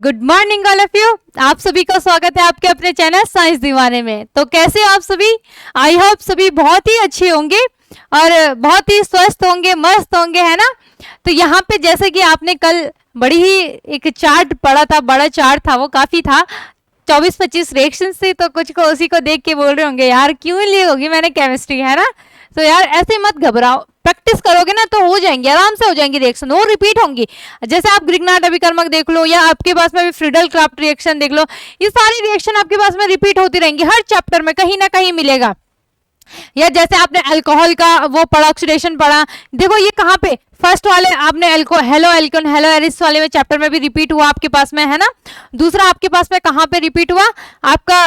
Good morning all of you. आप सभी का स्वागत है आपके अपने चैनल साइंस दीवाने में। तो कैसे हो आप सभी? आई होप सभी बहुत ही अच्छे होंगे और बहुत ही स्वस्थ होंगे, मस्त होंगे, है ना। तो यहाँ पे जैसे कि आपने कल बड़ी ही एक चार्ट पढ़ा था, बड़ा चार्ट था, वो काफी था, 24-25 रिएक्शन थी। तो कुछ को उसी को देख के बोल रहे होंगे यार क्यों ली होगी मैंने केमिस्ट्री, है ना। तो यार ऐसे मत घबराओ, प्रैक्टिस करोगे ना तो हो जाएंगे, आराम से हो जाएंगी रिएक्शन, वो रिपीट होंगी। जैसे आप ग्रिग्नार्ड अभिकर्मक देख लो या आपके पास में भी फ्रीडल क्राफ्ट रिएक्शन देख लो, ये सारी रिएक्शन आपके पास में रिपीट होती रहेंगी, हर चैप्टर में कहीं ना कहीं मिलेगा। या जैसे आपने अल्कोहल का वो पढ़ा, ऑक्सीडेशन पढ़ा, देखो ये कहाँ पे फर्स्ट वाले आपने हेलो एल्कोन हेलो एरिस वाले में चैप्टर में भी रिपीट हुआ आपके पास में, है ना। दूसरा आपके पास में कहाँ पे रिपीट हुआ, आपका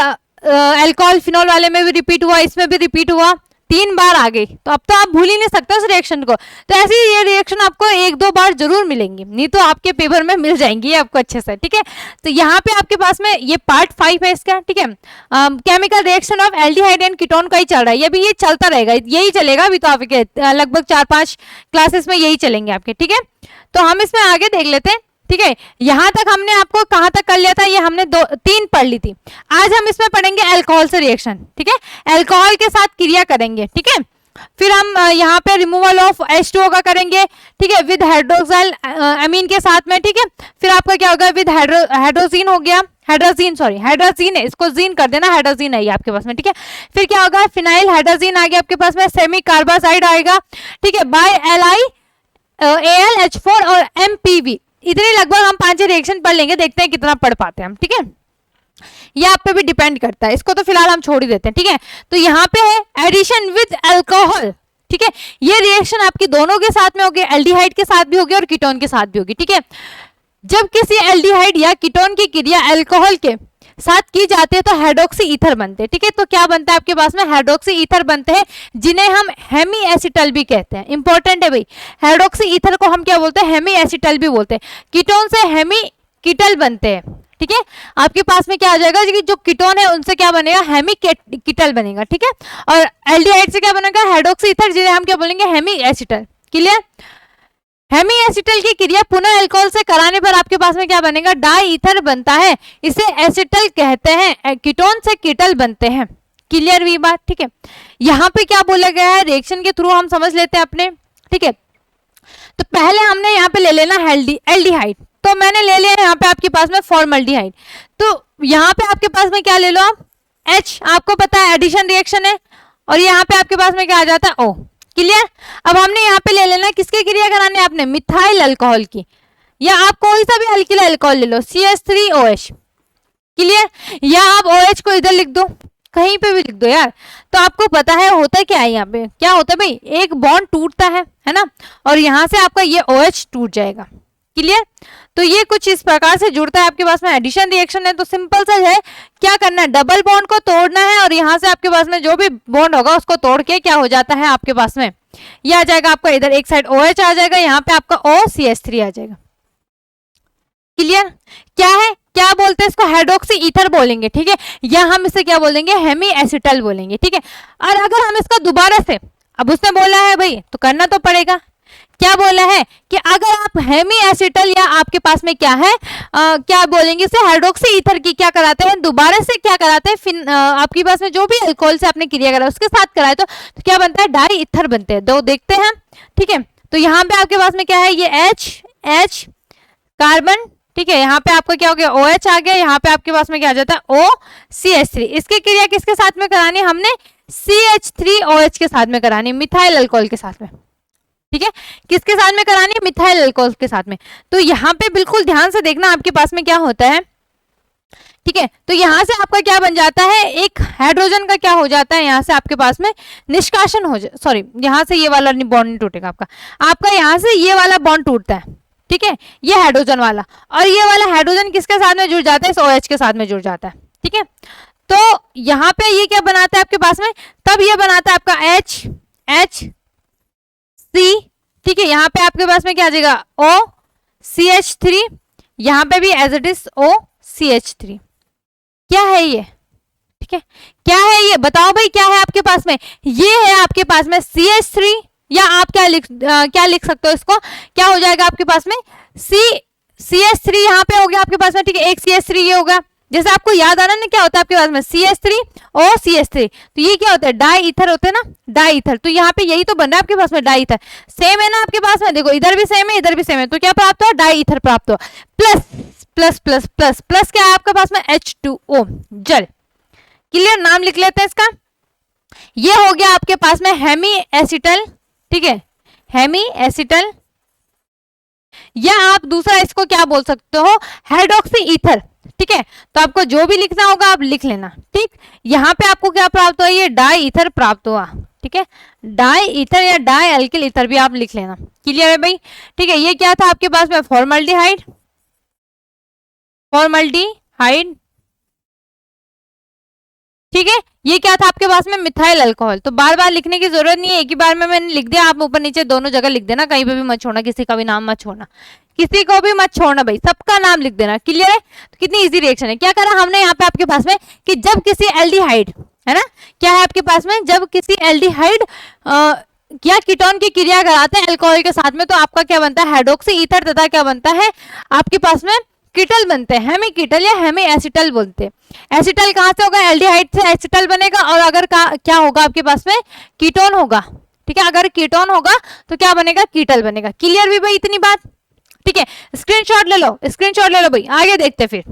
अल्कोहल फिनॉल वाले में भी रिपीट हुआ, इसमें भी रिपीट हुआ, 3 बार आ गई। तो अब तो आप भूल ही नहीं सकते उस रिएक्शन को। तो ऐसे ही ये रिएक्शन आपको 1-2 बार जरूर मिलेंगी, नहीं तो आपके पेपर में मिल जाएंगी आपको अच्छे से, ठीक है। तो यहाँ पे आपके पास में ये पार्ट 5 है इसका, ठीक है। Chemical reaction of aldehyde and ketone का ही चल रहा है, ये भी ये चलता रहेगा, यही चलेगा अभी तो आपके लगभग 4-5 क्लासेस में यही चलेंगे आपके, ठीक है। तो हम इसमें आगे देख लेते हैं, ठीक है। यहां तक हमने आपको कहां तक कर लिया था, ये हमने 2-3 पढ़ ली थी। आज हम इसमें पढ़ेंगे अल्कोहल से रिएक्शन, ठीक है। अल्कोहल के साथ क्रिया करेंगे, ठीक है। फिर हम यहाँ पे रिमूवल ऑफ H2O का करेंगे, ठीक है, विद हाइड्रोक्साइल अमीन के साथ में, ठीक है। फिर आपका क्या होगा, विद हाइड्रोजीन हो गया, हाइड्रोजीन है, इसको जीन कर देना, हाइड्रोजीन है ये आपके पास में, ठीक है। फिर क्या होगा, फिनाइल हाइड्रोजीन आ गया आपके पास में, सेमी कार्बासाइड आएगा, ठीक है, बाय AlH4 और MPV। इतने लगभग हम 5 रिएक्शन पढ़ लेंगे, देखते हैं कितना पढ़ पाते हैं हम, ठीक है। ये आप पे भी डिपेंड करता है, इसको तो फिलहाल हम छोड़ ही देते हैं, ठीक है। तो यहाँ पे है एडिशन विद अल्कोहल, ठीक है। ये रिएक्शन आपकी दोनों के साथ में होगी, एल्डिहाइड के साथ भी होगी और कीटोन के साथ भी होगी, ठीक है। जब किसी एल्डिहाइड या कीटोन की क्रिया अल्कोहल के साथ की जाती है तो हाइड्रोक्सी ईथर बनते हैं, ठीक है। तो क्या बनता है आपके पास में, हाइड्रोक्सी ईथर बनते हैं, जिन्हें हम हेमी एसिटल भी कहते हैं। इंपॉर्टेंट है भाई, हाइड्रोक्सी ईथर को हम क्या बोलते हैं, हेमी एसिटल भी बोलते हैं। कीटोन से हेमी कीटल बनते हैं, ठीक है। आपके पास में क्या आ जाएगा कि जो कीटोन है उनसे क्या बनेगा, हेमी कीटल बनेगा, ठीक है। और एल्डिहाइड से क्या बनेगा, हाइड्रोक्सी ईथर, जिन्हें हम क्या बोलेंगे, hemiacetal. Clear. Hemiacetal की क्रिया पुनः अल्कोहल से कराने पर आपके पास में क्या बनेगा, डाई ईथर बनता है, इसे एसिटल कहते हैं। कीटोन से कीटल बनते हैं। क्लियर हुई बात, ठीक है। यहाँ पे क्या बोला गया है, रिएक्शन के थ्रू हम समझ लेते हैं अपने, ठीक है। तो पहले हमने यहाँ पे ले लेना एल्डिहाइड, तो मैंने ले लिया यहाँ पे आपके पास में फॉर्मल्डिहाइड। तो यहाँ पे आपके पास में क्या ले लो आप, H, आपको पता है एडिशन रिएक्शन है, और यहाँ पे आपके पास में क्या आ जाता है, O। क्लियर। अब हमने यहाँ पे ले लेना किसकी क्रिया करानी है, आपने मिथाइल अल्कोहल की, या आप कोई सा भी अल्किल अल्कोहल ले लो, CH3OH। क्लियर। या आप OH को इधर लिख दो, कहीं पे भी लिख दो यार। तो आपको पता है होता क्या है, यहाँ पे क्या होता है भाई, एक बॉन्ड टूटता है ना, और यहाँ से आपका ये OH टूट जाएगा। क्लियर। तो ये कुछ इस प्रकार से जुड़ता है आपके पास में, एडिशन रिएक्शन है। तो सिंपल सा है, क्या करना है, डबल बॉन्ड को तोड़ना है, और यहाँ से आपके पास में जो भी बॉन्ड होगा उसको तोड़ के क्या हो जाता है आपके पास में, ये आ जाएगा आपका, इधर एक साइड OH आ जाएगा, यहाँ पे आपका OCH3 आ जाएगा। क्लियर। क्या है, क्या बोलते हैं इसको, हाइड्रोक्सी ईथर बोलेंगे, ठीक है, या हम इसे क्या बोलेंगे, हेमी एसिटल बोलेंगे, ठीक है। और अगर हम इसका दोबारा से, अब उसने बोला है भाई तो करना तो पड़ेगा, क्या बोला है कि अगर आप हेमी एसिटल या आपके पास में क्या है, क्या बोलेंगे इसे, हाइड्रोक्सी ईथर की क्या कराते हैं, दोबारा से क्या कराते हैं, फिर आपके पास में जो भी अल्कोहल से आपने क्रिया करा उसके साथ कराए तो क्या बनता है, डाई ईथर बनते हैं। दो देखते हैं, ठीक है। तो यहाँ पे आपके पास में क्या है, ये H कार्बन, ठीक है। यहाँ पे आपका क्या हो गया, OH आ गया, यहाँ पे आपके पास में क्या आ जाता है, OCH3। इसकी क्रिया किसके साथ में करानी, हमने CH3OH के साथ में करानी, मिथाइल अल्कोहल के साथ में, ठीक है। किसके साथ में करानी है, मिथाइल अल्कोहल के साथ में। तो यहाँ पे बिल्कुल ध्यान से देखना आपके पास में क्या होता है, ठीक है। तो यहाँ से आपका क्या बन जाता है, एक हाइड्रोजन का क्या हो जाता है, यहाँ से आपके पास में निष्कासन हो जाए, सॉरी, यहाँ से ये वाला बॉन्ड नहीं टूटेगा आपका यहाँ से ये वाला बॉन्ड टूटता है, ठीक है, ये हाइड्रोजन वाला, और ये वाला हाइड्रोजन किसके साथ में जुड़ जाता है, इस OH के साथ में जुड़ जाता है, ठीक है। तो यहाँ पे ये क्या बनाता है आपके पास में, तब ये बनाता है आपका HC, ठीक है। यहाँ पे आपके पास में क्या आ जाएगा, OCH3, यहाँ पे भी एज इट इज OCH3। क्या है ये, ठीक है, क्या है ये बताओ भाई, क्या है आपके पास में, ये है आपके पास में CH3, या आप क्या लिख सकते हो इसको, क्या हो जाएगा आपके पास में, CH3 यहाँ पे हो गया आपके पास में, ठीक है, एक CH3 ये होगा। जैसे आपको याद आ रहा है ना क्या होता है आपके पास में, CH3 और CH3, तो ये क्या होता है, डाई ईथर होते हैं ना, डाई ईथर। तो यहाँ पे यही तो बन रहा है आपके पास में, डाई ईथर। सेम है ना आपके पास में, देखो इधर भी सेम है इधर भी सेम है, तो क्या प्राप्त हुआ, डाई ईथर प्राप्त हुआ। Plus plus plus plus plus क्या है आपके पास में, H2O, जल। क्लियर, नाम लिख लेते हैं इसका। ये हो गया आपके पास में हेमी एसिटल, ठीक है, हेमी एसिटल, या आप दूसरा इसको क्या बोल सकते हो, हाइड्रोक्सी ईथर, ठीक है। तो आपको जो भी लिखना होगा आप लिख लेना, ठीक। यहाँ पे आपको क्या प्राप्त हुआ, ये डाई ईथर प्राप्त हुआ, ठीक है, डाई ईथर या डाई अल्किल ईथर भी आप लिख लेना। क्लियर है भाई, ठीक है। ये क्या था आपके पास में, फॉर्मल्डिहाइड, फॉर्मल्डिहाइड, ठीक है। ये क्या था आपके पास में, मिथाइल अल्कोहल। तो बार बार लिखने की जरूरत नहीं है, एक ही बार में मैंने लिख दिया, आप ऊपर नीचे दोनों जगह लिख देना, कहीं पे भी मत छोड़ना, किसी का भी नाम मत छोड़ना, किसी को भी मत छोड़ना भाई, सबका नाम लिख देना। क्लियर है, तो कितनी इजी रिएक्शन है। क्या करा हमने यहाँ पे आपके पास में कि जब किसी एल्डिहाइड, है ना, क्या है आपके पास में, जब किसी एल्डिहाइड या कीटोन की क्रिया कराते हैं अल्कोहल के साथ में, तो आपका क्या बनता है, हाइड्रोक्सी ईथर, तथा क्या बनता है आपके पास में, कीटल बनते हैं, हेमी कीटल या हेमी एसिटल बोलते हैं। एसिटल कहां से होगा, एल्डिहाइड से एसिटल बनेगा, और अगर क्या होगा आपके पास में, कीटोन होगा, ठीक है, अगर कीटोन होगा तो क्या बनेगा, कीटल बनेगा। क्लियर भी भाई इतनी बात, ठीक है। स्क्रीनशॉट ले लो, स्क्रीनशॉट ले लो भाई, आगे देखते फिर।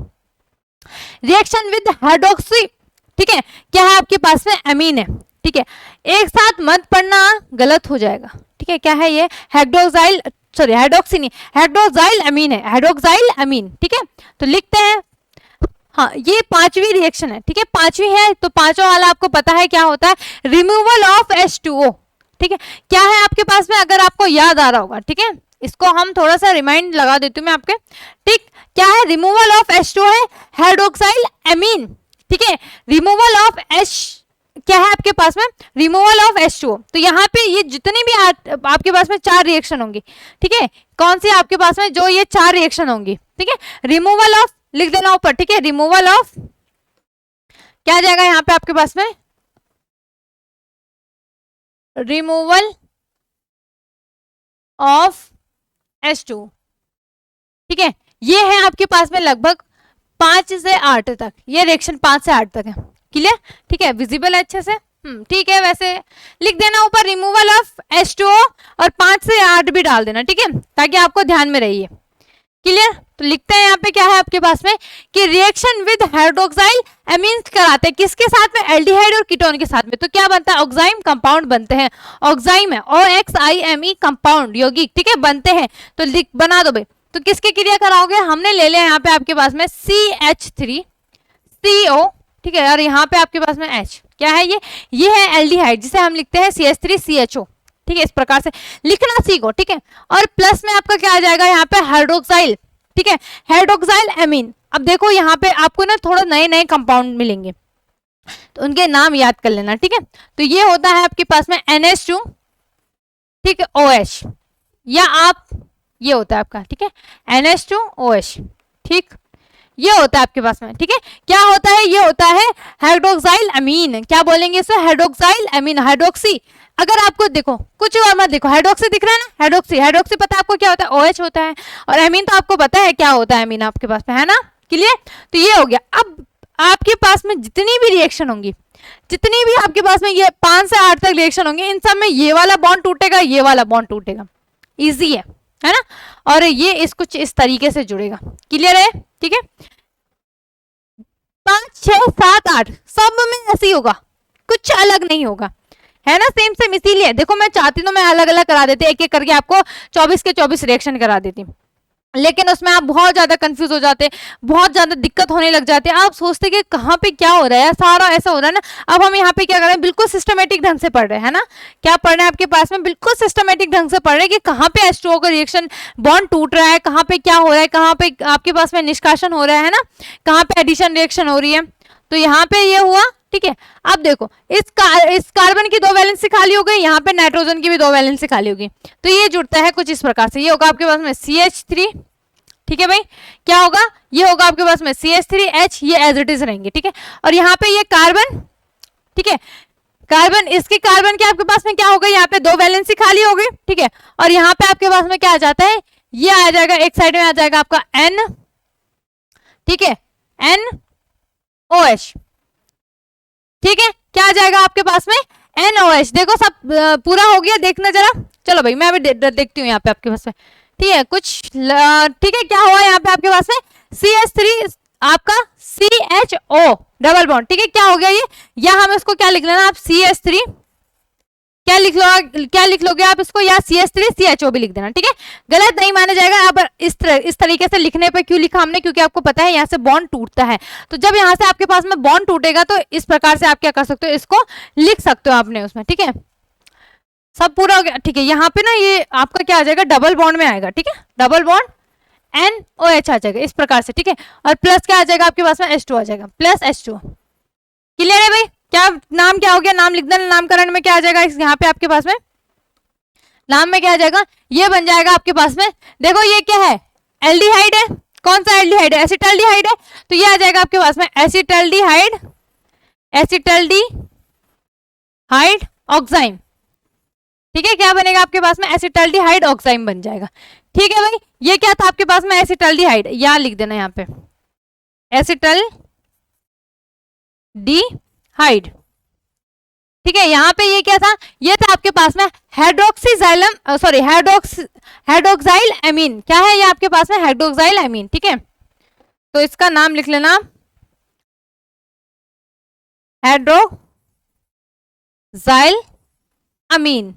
रिएक्शन विद हाइड्रोक्सी, ठीक है, क्या है आपके पास में, अमीन है, ठीक है। एक साथ मत पढ़ना, गलत हो जाएगा, ठीक है। क्या है ये, हाइड्रोक्साइल, सॉरी हाइड्रोक्सी नहीं, हाइड्रोक्साइल अमीन है, हाइड्रोक्साइल अमीन, ठीक है। तो लिखते हैं, हाँ ये पांचवी रिएक्शन है, ठीक है, पांचवी है। तो पांचवा वाला आपको पता है क्या होता है, रिमूवल ऑफ H2O, ठीक है। क्या है आपके पास में, अगर आपको याद आ रहा होगा, ठीक है, इसको हम थोड़ा सा रिमाइंड लगा देती हूँ मैं आपके, ठीक। क्या है, रिमूवल ऑफ H2O है हाइड्रोक्साइल अमीन, ठीक है। रिमूवल ऑफ H क्या है आपके पास में, रिमूवल ऑफ H2O। तो यहाँ पे ये जितनी भी आपके पास में 4 रिएक्शन होंगी, ठीक है, कौन सी आपके पास में, जो ये 4 रिएक्शन होंगी, ठीक है। रिमूवल ऑफ लिख देना ऊपर, ठीक है, रिमूवल ऑफ क्या आ जाएगा यहाँ पे आपके पास में, रिमूवल ऑफ H2, ठीक है। ये है आपके पास में लगभग 5 से 8 तक, ये रिएक्शन 5 से 8 तक है। क्लियर, ठीक है, विजिबल है अच्छे से, ठीक है। वैसे लिख देना ऊपर रिमूवल ऑफ H2O और 5 से 8 भी डाल देना, ठीक है, ताकि आपको ध्यान में रहिए। क्लियर, तो लिखते हैं यहाँ पे क्या है आपके पास में कि रिएक्शन विद हाइड्रोक्साइल अमीन्स कराते हैं किसके साथ में, एल्डिहाइड और कीटोन के साथ में, तो क्या बनता है, ऑक्साइम कंपाउंड बनते हैं, ऑक्साइम है, OXIME कंपाउंड यौगिक, ठीक है, बनते हैं। तो लिख बना दो भाई, तो किसकी क्रिया कराओगे, हमने ले लिया यहाँ पे आपके पास में CH3CO, ठीक है, और यहाँ पे आपके पास में H, क्या है ये है एल्डिहाइड, जिसे हम लिखते हैं CH3CHO, ठीक है, इस प्रकार से लिखना सीखो, ठीक है। और प्लस में आपका क्या आ जाएगा यहाँ पे, हाइड्रोक्साइल, ठीक है, हाइड्रोक्साइल अमीन। अब देखो यहाँ पे आपको ना थोड़ा नए नए कंपाउंड मिलेंगे, तो उनके नाम याद कर लेना, ठीक है। तो ये होता है आपके पास में NH2, ठीक है, OH, या आप ये होता है आपका, ठीक है, NH2OH, ठीक, ये होता है आपके पास में, ठीक है। क्या होता है, ये होता है हाइड्रोक्साइल अमीन, क्या बोलेंगे इसे, हाइड्रोक्साइल अमीन, हाइड्रोक्सी। अगर आपको देखो कुछ और मत देखो, हाइड्रोक्सी दिख रहा है ना, हाइड्रोक्सी, हाइड्रोक्सी पता है आपको क्या होता है, OH होता है, और अमीन तो आपको पता है क्या होता है, अमीन आपके पास में है ना। क्लियर, तो ये हो गया। अब आपके पास में जितनी भी रिएक्शन होंगी, जितनी भी आपके पास में ये 5 से 8 तक रिएक्शन होंगे, इन सब में ये वाला बॉन्ड टूटेगा, ये वाला बॉन्ड टूटेगा, इजी है ना, और ये इस कुछ इस तरीके से जुड़ेगा। क्लियर है, ठीक है। 5, 6, 7, 8 सब में ऐसे ही होगा, कुछ अलग नहीं होगा, है ना, सेम सेम। इसीलिए देखो मैं चाहती तो मैं अलग अलग करा देती, एक एक करके आपको 24 के 24 रिएक्शन करा देती, लेकिन उसमें आप बहुत ज्यादा कंफ्यूज हो जाते, बहुत ज्यादा दिक्कत होने लग जाते, आप सोचते कि कहाँ पे क्या हो रहा है, सारा ऐसा हो रहा है ना। अब हम यहाँ पे क्या कर रहे हैं, बिल्कुल सिस्टमेटिक ढंग से पढ़ रहे हैं, है ना, क्या पढ़ रहे हैं आपके पास में, बिल्कुल सिस्टमेटिक ढंग से पढ़ रहे हैं कि कहाँ पे H2O का रिएक्शन बॉन्ड टूट रहा है, कहाँ पे क्या हो रहा है, कहाँ पे आपके पास में निष्कासन हो रहा है ना, कहाँ पे एडिशन रिएक्शन हो रही है। तो यहाँ पे ये हुआ, ठीक है। अब देखो इस कार्बन की 2 वैलेंसी खाली हो गई, यहाँ पे नाइट्रोजन की भी 2 वैलेंसी खाली होगी, तो ये जुड़ता है कुछ इस प्रकार से। ये होगा आपके पास में CH3, ठीक है भाई, क्या होगा, ये होगा आपके पास में CH3H, ये एज इट इज रहेंगे, ठीक है। और यहाँ पे ये कार्बन, ठीक है, कार्बन, इसकी कार्बन के आपके पास में क्या होगा, यहाँ पे 2 वैलेंसी खाली हो गई, ठीक है। और यहाँ पे आपके पास में क्या आ जाता है, ये आ जाएगा, एक साइड में आ जाएगा आपका N, ठीक है, NOH, ठीक है, क्या आ जाएगा आपके पास में NOH। देखो सब पूरा हो गया, देखना जरा। चलो भाई मैं अभी देखती हूँ यहाँ पे आपके पास में, ठीक है, कुछ ठीक है, क्या हुआ यहाँ पे आपके पास में CH3 आपका CHO डबल बॉन्ड, ठीक है, क्या हो गया ये, या हम इसको क्या लिख लेना आप CH3, क्या लिख लोगे आप इसको, या CH3 CHO भी लिख देना, ठीक है, गलत नहीं माना जाएगा। अब इस तरीके से लिखने पे क्यों लिखा हमने, क्योंकि आपको पता है यहाँ से बॉन्ड टूटता है, तो जब यहाँ से आपके पास में बॉन्ड टूटेगा तो इस प्रकार से आप क्या कर सकते हो, इसको लिख सकते हो आपने उसमें, ठीक है, सब पूरा हो गया, ठीक है। यहाँ पे ना ये आपका क्या आ जाएगा, डबल बॉन्ड में आएगा, ठीक है, डबल बॉन्ड NOH आ जाएगा इस प्रकार से, ठीक है, और प्लस क्या आ जाएगा आपके पास में H2 आ जाएगा, प्लस H2। क्लियर है भाई, क्या नाम क्या हो गया, नाम लिख देना, नामकरण में क्या आ जाएगा यहाँ पे आपके पास में, नाम में क्या आ जाएगा, ये बन जाएगा आपके पास में, देखो ये क्या है, एल्डिहाइड है, कौन सा एल्डिहाइड है, एसिटाल्डिहाइड है, तो ये आ जाएगा आपके पास में एसिटाल्डिहाइड, एसिटाल्डिहाइड ऑक्साइम, ठीक है, क्या बनेगा आपके पास में एसिटाल्डिहाइड ऑक्साइम बन जाएगा, ठीक है भाई। ये क्या था आपके पास में एसिटाल्डिहाइड, या लिख देना यहाँ पे एसिटाल्डिहाइड, ठीक है, यहाँ पे ये क्या था, ये था आपके पास में हाइड्रोक्सीजाइलम सॉरी हाइड्रोक्साइल एमीन, क्या है ये आपके पास में हाइड्रोक्साइल एमीन, ठीक है, तो इसका नाम लिख लेना हाइड्रोक्साइल अमीन।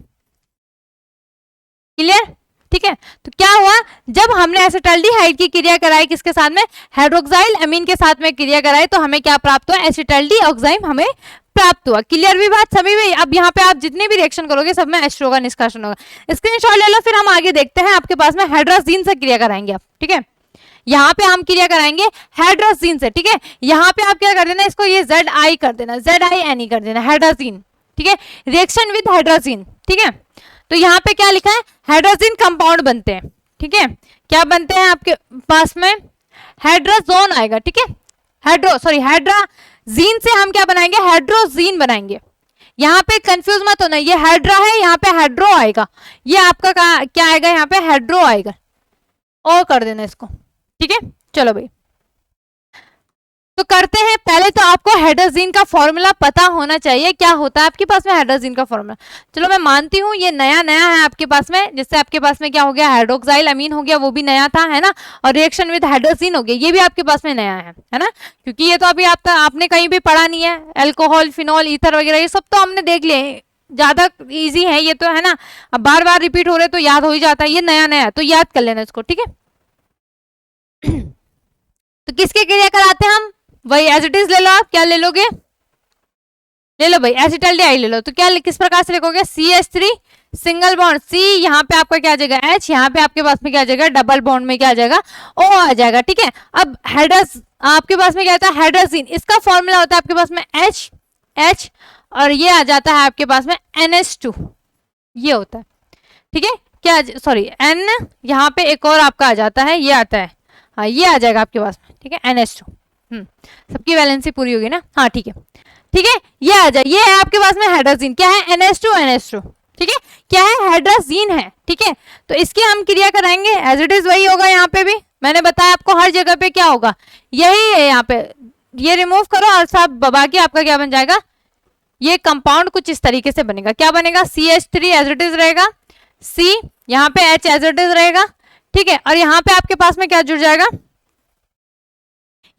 क्लियर, ठीक है, तो क्या हुआ, जब हमने एसिटाल्डिहाइड की क्रिया कराई किसके साथ में, हाइड्रोक्साइल अमीन के साथ में क्रिया कराई, तो हमें क्या प्राप्त हुआ, एसिटाल्डिऑक्साइम हमें प्राप्त हुआ। क्लियर भी बात सभी में। अब यहाँ पे आप जितने भी रिएक्शन करोगे सब में H2O का निष्कासन होगा। स्क्रीनशॉट ले लो, फिर हम आगे देखते हैं। आपके पास में हाइड्रोजीन से क्रिया कराएंगे आप, ठीक है, यहाँ पे हम क्रिया कराएंगे हाइड्रोजीन से, ठीक है, यहाँ पे आप क्या कर देना, इसको ये ZI कर देना, ZINE कर देना, हाइड्रोजीन, ठीक है, रिएक्शन विद हाइड्रोजीन, ठीक है, तो यहाँ पे क्या लिखा है, हाइड्रोजीन कंपाउंड बनते हैं, ठीक है, क्या बनते हैं आपके पास में, हाइड्रोजोन आएगा, ठीक है, हाइड्रोजीन से हम क्या बनाएंगे, हाइड्रोजीन बनाएंगे। यहाँ पे कंफ्यूज मत होना, ये हाइड्रा है, यहाँ पे हाइड्रो आएगा, ये आपका क्या आएगा, यहाँ पे हाइड्रो आएगा, ओ कर देना इसको, ठीक है। चलो भाई तो करते हैं। पहले तो आपको हाइड्रोजीन का फॉर्मूला पता होना चाहिए, क्या होता है आपके पास में हाइड्रोजीन का फॉर्मूला। चलो मैं मानती हूँ ये नया है आपके पास में, जिससे आपके पास में क्या हो गया, हाइड्रोक्साइल अमीन हो गया, वो भी नया था, है ना, और रिएक्शन विद हाइड्रोजीन हो गया, ये भी आपके पास में नया है ना, क्योंकि ये तो अभी आपने कहीं भी पढ़ा नहीं है, अल्कोहल, फिनॉल, ईथर वगैरह ये सब तो हमने देख लिए, ज्यादा इजी है ये तो, है ना, अब बार बार रिपीट हो रहे तो याद हो ही जाता है, ये नया तो याद कर लेना इसको, ठीक है। तो किसके क्रिया कराते हैं हम, वही एज इट इज ले लो, आप क्या ले लोगे, ले लो भाई एसिटाल्डिहाइड ले लो, तो क्या किस प्रकार से लिखोगे, CH3 सिंगल बॉन्ड C, यहाँ पे आपका क्या आ जाएगा H, यहाँ पे आपके पास में क्या आ जाएगा, डबल बॉन्ड में क्या आ जाएगा, O आ जाएगा, ठीक है। अब आपके पास में क्या होता है, हाइड्रोजीन, इसका फॉर्मूला होता है आपके पास में H और ये आ जाता है आपके पास में NH2, ये होता है, ठीक है, क्या सॉरी N, यहाँ पे एक और आपका आ जाता है, ये आता है, हाँ ये आ जाएगा आपके पास में, ठीक है, NH2, सबकी वैलेंसी पूरी होगी ना, हाँ ठीक है, ठीक है, ये आ जाए, ये है आपके पास में हाइड्रोजीन, क्या है NH2, ठीक है, क्या है हाइड्रोजीन है, ठीक है, तो इसकी हम क्रिया कराएंगे, एज इट इज वही होगा, यहाँ पे भी मैंने बताया आपको हर जगह पे क्या होगा, यही है, यहाँ पे ये रिमूव करो और सब बाकी आपका क्या बन जाएगा, ये कंपाउंड कुछ इस तरीके से बनेगा, क्या बनेगा, CH3 एज इट इज रहेगा, C यहाँ पे H एज इट इज रहेगा, ठीक है, और यहाँ पे आपके पास में क्या जुड़ जाएगा,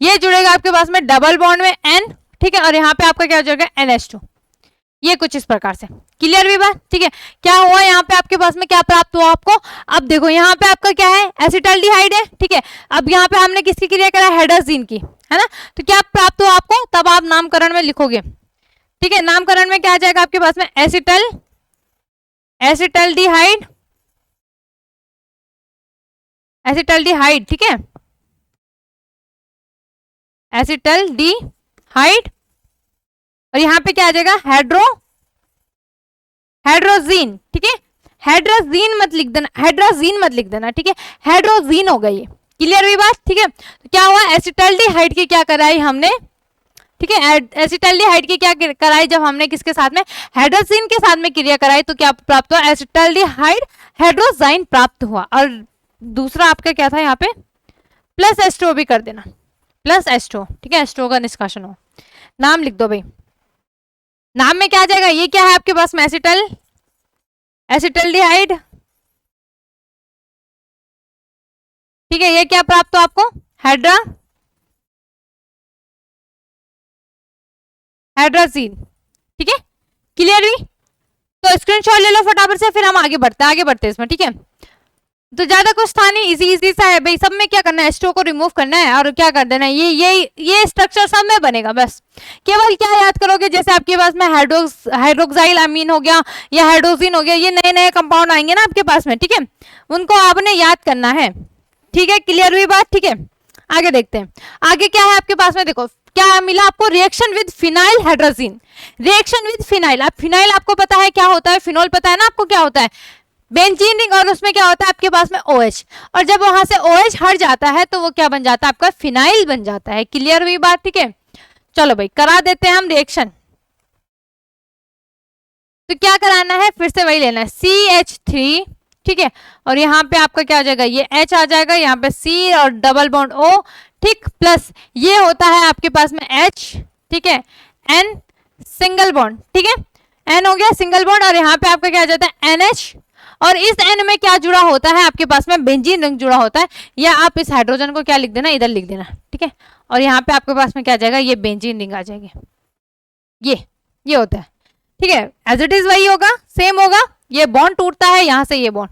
ये जुड़ेगा आपके पास में डबल बॉन्ड में N, ठीक है, और यहाँ पे आपका क्या हो जाएगा NH2, ये कुछ इस प्रकार से। क्लियर भी बात, ठीक है, क्या हुआ यहाँ पे आपके पास में क्या प्राप्त हुआ आपको, अब देखो यहाँ पे आपका क्या है, एसिटाल्डिहाइड है, ठीक है, अब यहाँ पे हमने किसकी क्रिया करा, हाइड्रोजीन की, है ना, तो क्या प्राप्त हुआ आपको, तब आप नामकरण में लिखोगे, ठीक है, नामकरण में क्या आ जाएगा आपके पास में, एसिटाल्डिहाइड, ठीक है, एसिटाल्डिहाइड, और यहाँ पे क्या आ जाएगा, हाइड्रोजीन, ठीक है, हाइड्रोजीन मत लिख देना, ठीक है, हाइड्रोजीन हो गई ये। क्लियर हुई बात, ठीक है, तो क्या हुआ, एसिटाल्डिहाइड की क्या कराई हमने, ठीक है, एसिटाल्डिहाइड की क्या कराई, जब हमने किसके साथ में, हाइड्रोजीन के साथ में क्रिया कराई, तो क्या प्राप्त हुआ, एसिटाल्डिहाइड हाइड्रोजाइन प्राप्त हुआ, और दूसरा आपका क्या था यहाँ पे, प्लस H2O भी कर देना, प्लस H2O, ठीक है, H2O का निष्कासन हो। नाम लिख दो भाई, नाम में क्या आ जाएगा, ये क्या है आपके पास में एसिटल, एसिटल्डिहाइड, ठीक है। ये क्या प्राप्त हो आपको, हाइड्रा, हाइड्राजीन, ठीक है, क्लियर हुई। तो स्क्रीनशॉट ले लो फटाफट से, फिर हम आगे बढ़ते हैं इसमें, ठीक है। तो ज्यादा कुछ था नहीं, इजी इजी सा है भाई। सब में क्या करना है, H2O को रिमूव करना है और क्या कर देना है, ये स्ट्रक्चर सब में बनेगा। बस केवल क्या याद करोगे, जैसे आपके पास में हाइड्रोक्साइल अमीन हो गया या हाइड्रोजिन हो गया, ये नए नए कंपाउंड आएंगे ना आपके पास में, ठीक है, उनको आपने याद करना है, ठीक है। क्लियर हुई बात, ठीक है। आगे देखते हैं, आगे क्या है आपके पास में, देखो क्या मिला आपको, reaction with phenyl hydrogen, reaction with phenyl. अब फिनाइल आपको पता है क्या होता है, फिनोल पता है ना आपको क्या होता है, बेंजीन रिंग, और उसमें क्या होता है आपके पास में OH, और जब वहां से OH हट जाता है तो वो क्या बन जाता है आपका, फिनाइल बन जाता है। क्लियर हुई बात, ठीक है। चलो भाई करा देते हैं हम रिएक्शन। तो क्या कराना है, फिर से वही लेना है, CH3, ठीक है, और यहाँ पे आपका क्या आ जाएगा, ये H आ जाएगा, यहाँ पे C और डबल बॉन्ड O, ठीक, प्लस ये होता है आपके पास में H, ठीक है, N सिंगल बॉन्ड, ठीक है, N हो गया सिंगल बॉन्ड, और यहाँ पे आपका क्या आ जाता है NH, और इस N में क्या जुड़ा होता है आपके पास में, बेंजीन रिंग जुड़ा होता है, या आप इस हाइड्रोजन को क्या लिख देना, इधर लिख देना, ठीक है, और यहाँ पे आपके पास में क्या आ जाएगा, ये बेंजीन रिंग आ जाएगी, ये होता है, ठीक है, एज इट इज वही होगा, सेम होगा, ये बॉन्ड टूटता है यहाँ से ये बॉन्ड,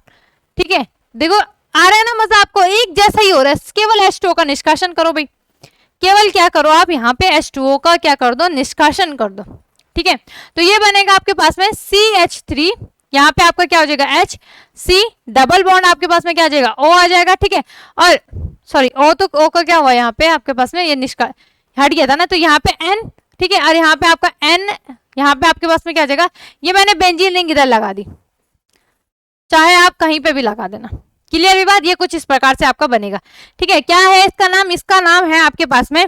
ठीक है। देखो आ रहा है ना मजा आपको, एक जैसा ही हो रहा है, केवल H2O का निष्कासन करो भाई, केवल क्या करो आप यहाँ पे H2O का क्या कर दो, निष्कासन कर दो, ठीक है। तो ये बनेगा आपके पास में CH3, यहाँ पे आपका क्या हो जाएगा H, C डबल बॉन्ड आपके पास में क्या आ जाएगा, O आ जाएगा, ठीक है, और सॉरी O तो O का क्या हुआ यहाँ पे आपके पास में, ये निष्का हट गया था ना, तो यहाँ पे N, ठीक है, और यहाँ पे आपका N, यहाँ पे आपके पास में क्या आ जाएगा, ये मैंने बेंजीन रिंग इधर लगा दी, चाहे आप कहीं पे भी लगा देना। क्लियर हुई बात, ये कुछ इस प्रकार से आपका बनेगा, ठीक है। क्या है इसका नाम, इसका नाम है आपके पास में,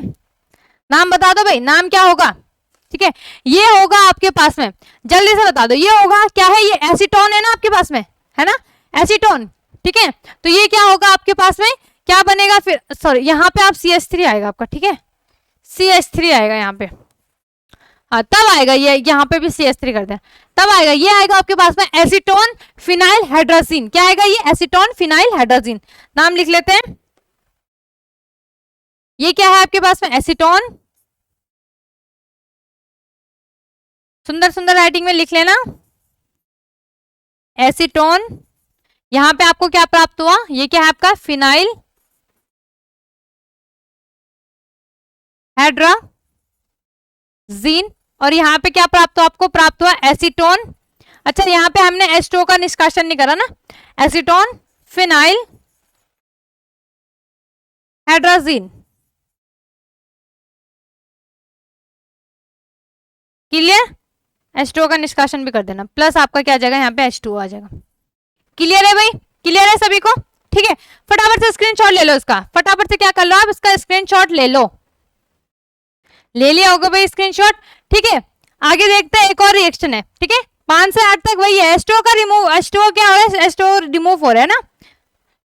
नाम बता दो भाई, नाम क्या होगा, ठीक है, ये होगा आपके पास में, जल्दी से बता दो, ये होगा क्या है, ये एसीटोन है ना आपके पास में, है ना, एसीटोन, ठीक है। तो ये क्या होगा आपके पास में, क्या बनेगा फिर, सॉरी यहाँ पे आप CH3 आएगा आपका, ठीक है, CH3 आएगा यहाँ पे, हाँ तब आएगा, ये यहाँ पे भी CH3 कर दें, तब आएगा, ये आएगा आपके पास में एसीटोन फिनाइल हाइड्रोजिन, क्या आएगा, ये एसीटोन फिनाइल हाइड्रोजिन, नाम लिख लेते हैं, ये क्या है आपके पास में, एसीटोन, सुंदर सुंदर राइटिंग में लिख लेना, एसीटोन, यहां पे आपको क्या प्राप्त हुआ, ये क्या है आपका, फिनाइल हाइड्रोजीन, और यहाँ पे क्या प्राप्त हुआ आपको, प्राप्त हुआ एसीटोन, अच्छा यहाँ पे हमने H2O का निष्कासन नहीं करा ना, acetone phenyl hydrazine, clear, H2O का निष्कासन भी कर देना, प्लस आपका क्या आ जाएगा, यहाँ पे H2O आ जाएगा। क्लियर है भाई, क्लियर है सभी को, ठीक है। फटाफट से स्क्रीनशॉट ले लो इसका, फटाफट से क्या कर लो आप, इसका स्क्रीनशॉट ले लो, ले लिया होगा भाई स्क्रीनशॉट, ठीक है। आगे देखते हैं, एक और रिएक्शन है, ठीक है, 5 से 8 तक वही है, H2O का रिमूव, H2O क्या हो रहा है, H2O रिमूव हो रहा है ना।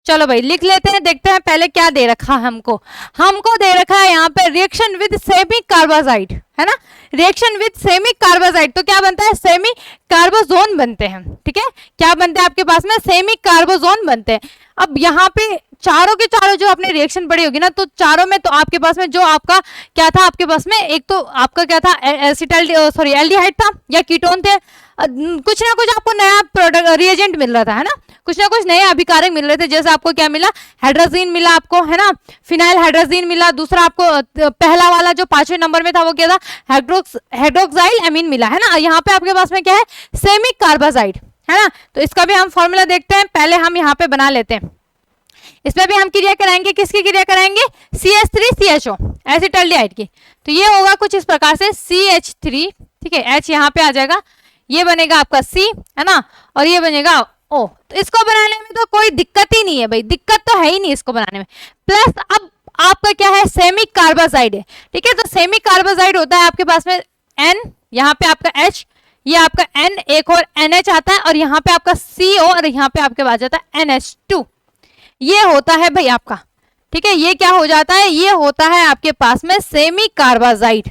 चलो भाई लिख लेते हैं, देखते हैं पहले क्या दे रखा है हमको, हमको दे रखा है यहाँ पे रिएक्शन विद सेमी कार्बाजाइड, है ना, रिएक्शन विद सेमी कार्बाजाइड, तो क्या बनता है, सेमी कार्बोजोन बनते हैं, ठीक है, क्या बनते हैं आपके पास में, सेमी कार्बोजोन बनते हैं। अब यहाँ पे चारों के चारों जो आपने रिएक्शन पढ़ी होगी ना, तो चारों में तो आपके पास में जो आपका क्या था आपके पास में, एक तो आपका क्या था, एसिटल सॉरी एल्डिहाइड था या कीटोन थे, कुछ ना कुछ आपको नया प्रोडक्ट रिएजेंट मिल रहा था, है ना, कुछ ना कुछ नए अभिकारक मिल रहे थे, जैसे आपको क्या मिला, हाइड्रोजीन मिला आपको, है ना, फिनाइल हाइड्रोजीन मिला, दूसरा आपको पहला वाला जो 5वें नंबर में था वो क्या था, हाइड्रोक्साइल अमीन मिला, है ना। यहाँ पे आपके पास में क्या है, सेमी कार्बाजाइड, है ना। तो इसका भी हम फॉर्मूला देखते हैं, पहले हम यहाँ पे बना लेते हैं, इसमें भी हम क्रिया कराएंगे, किसकी क्रिया कराएंगे, CH3CHO एसिटल्डिहाइड की। तो ये होगा कुछ इस प्रकार से CH3, ठीक है, H यहाँ पे आ जाएगा, ये बनेगा आपका C, है ना, और ये बनेगा O। तो इसको बनाने में तो कोई दिक्कत ही नहीं है भाई, दिक्कत तो है ही नहीं इसको बनाने में। प्लस अब आपका क्या है, सेमी कार्बाजाइड है, ठीक है, तो सेमी कार्बाजाइड होता है आपके पास में N, यहाँ पे आपका H, ये आपका N, एक और NH आता है, और यहाँ पे आपका CO, और यहाँ पे आपके पास जाता है NH2। ये होता है भाई आपका, ठीक है, ये क्या हो जाता है, ये होता है आपके पास में सेमी कार्बाजाइड,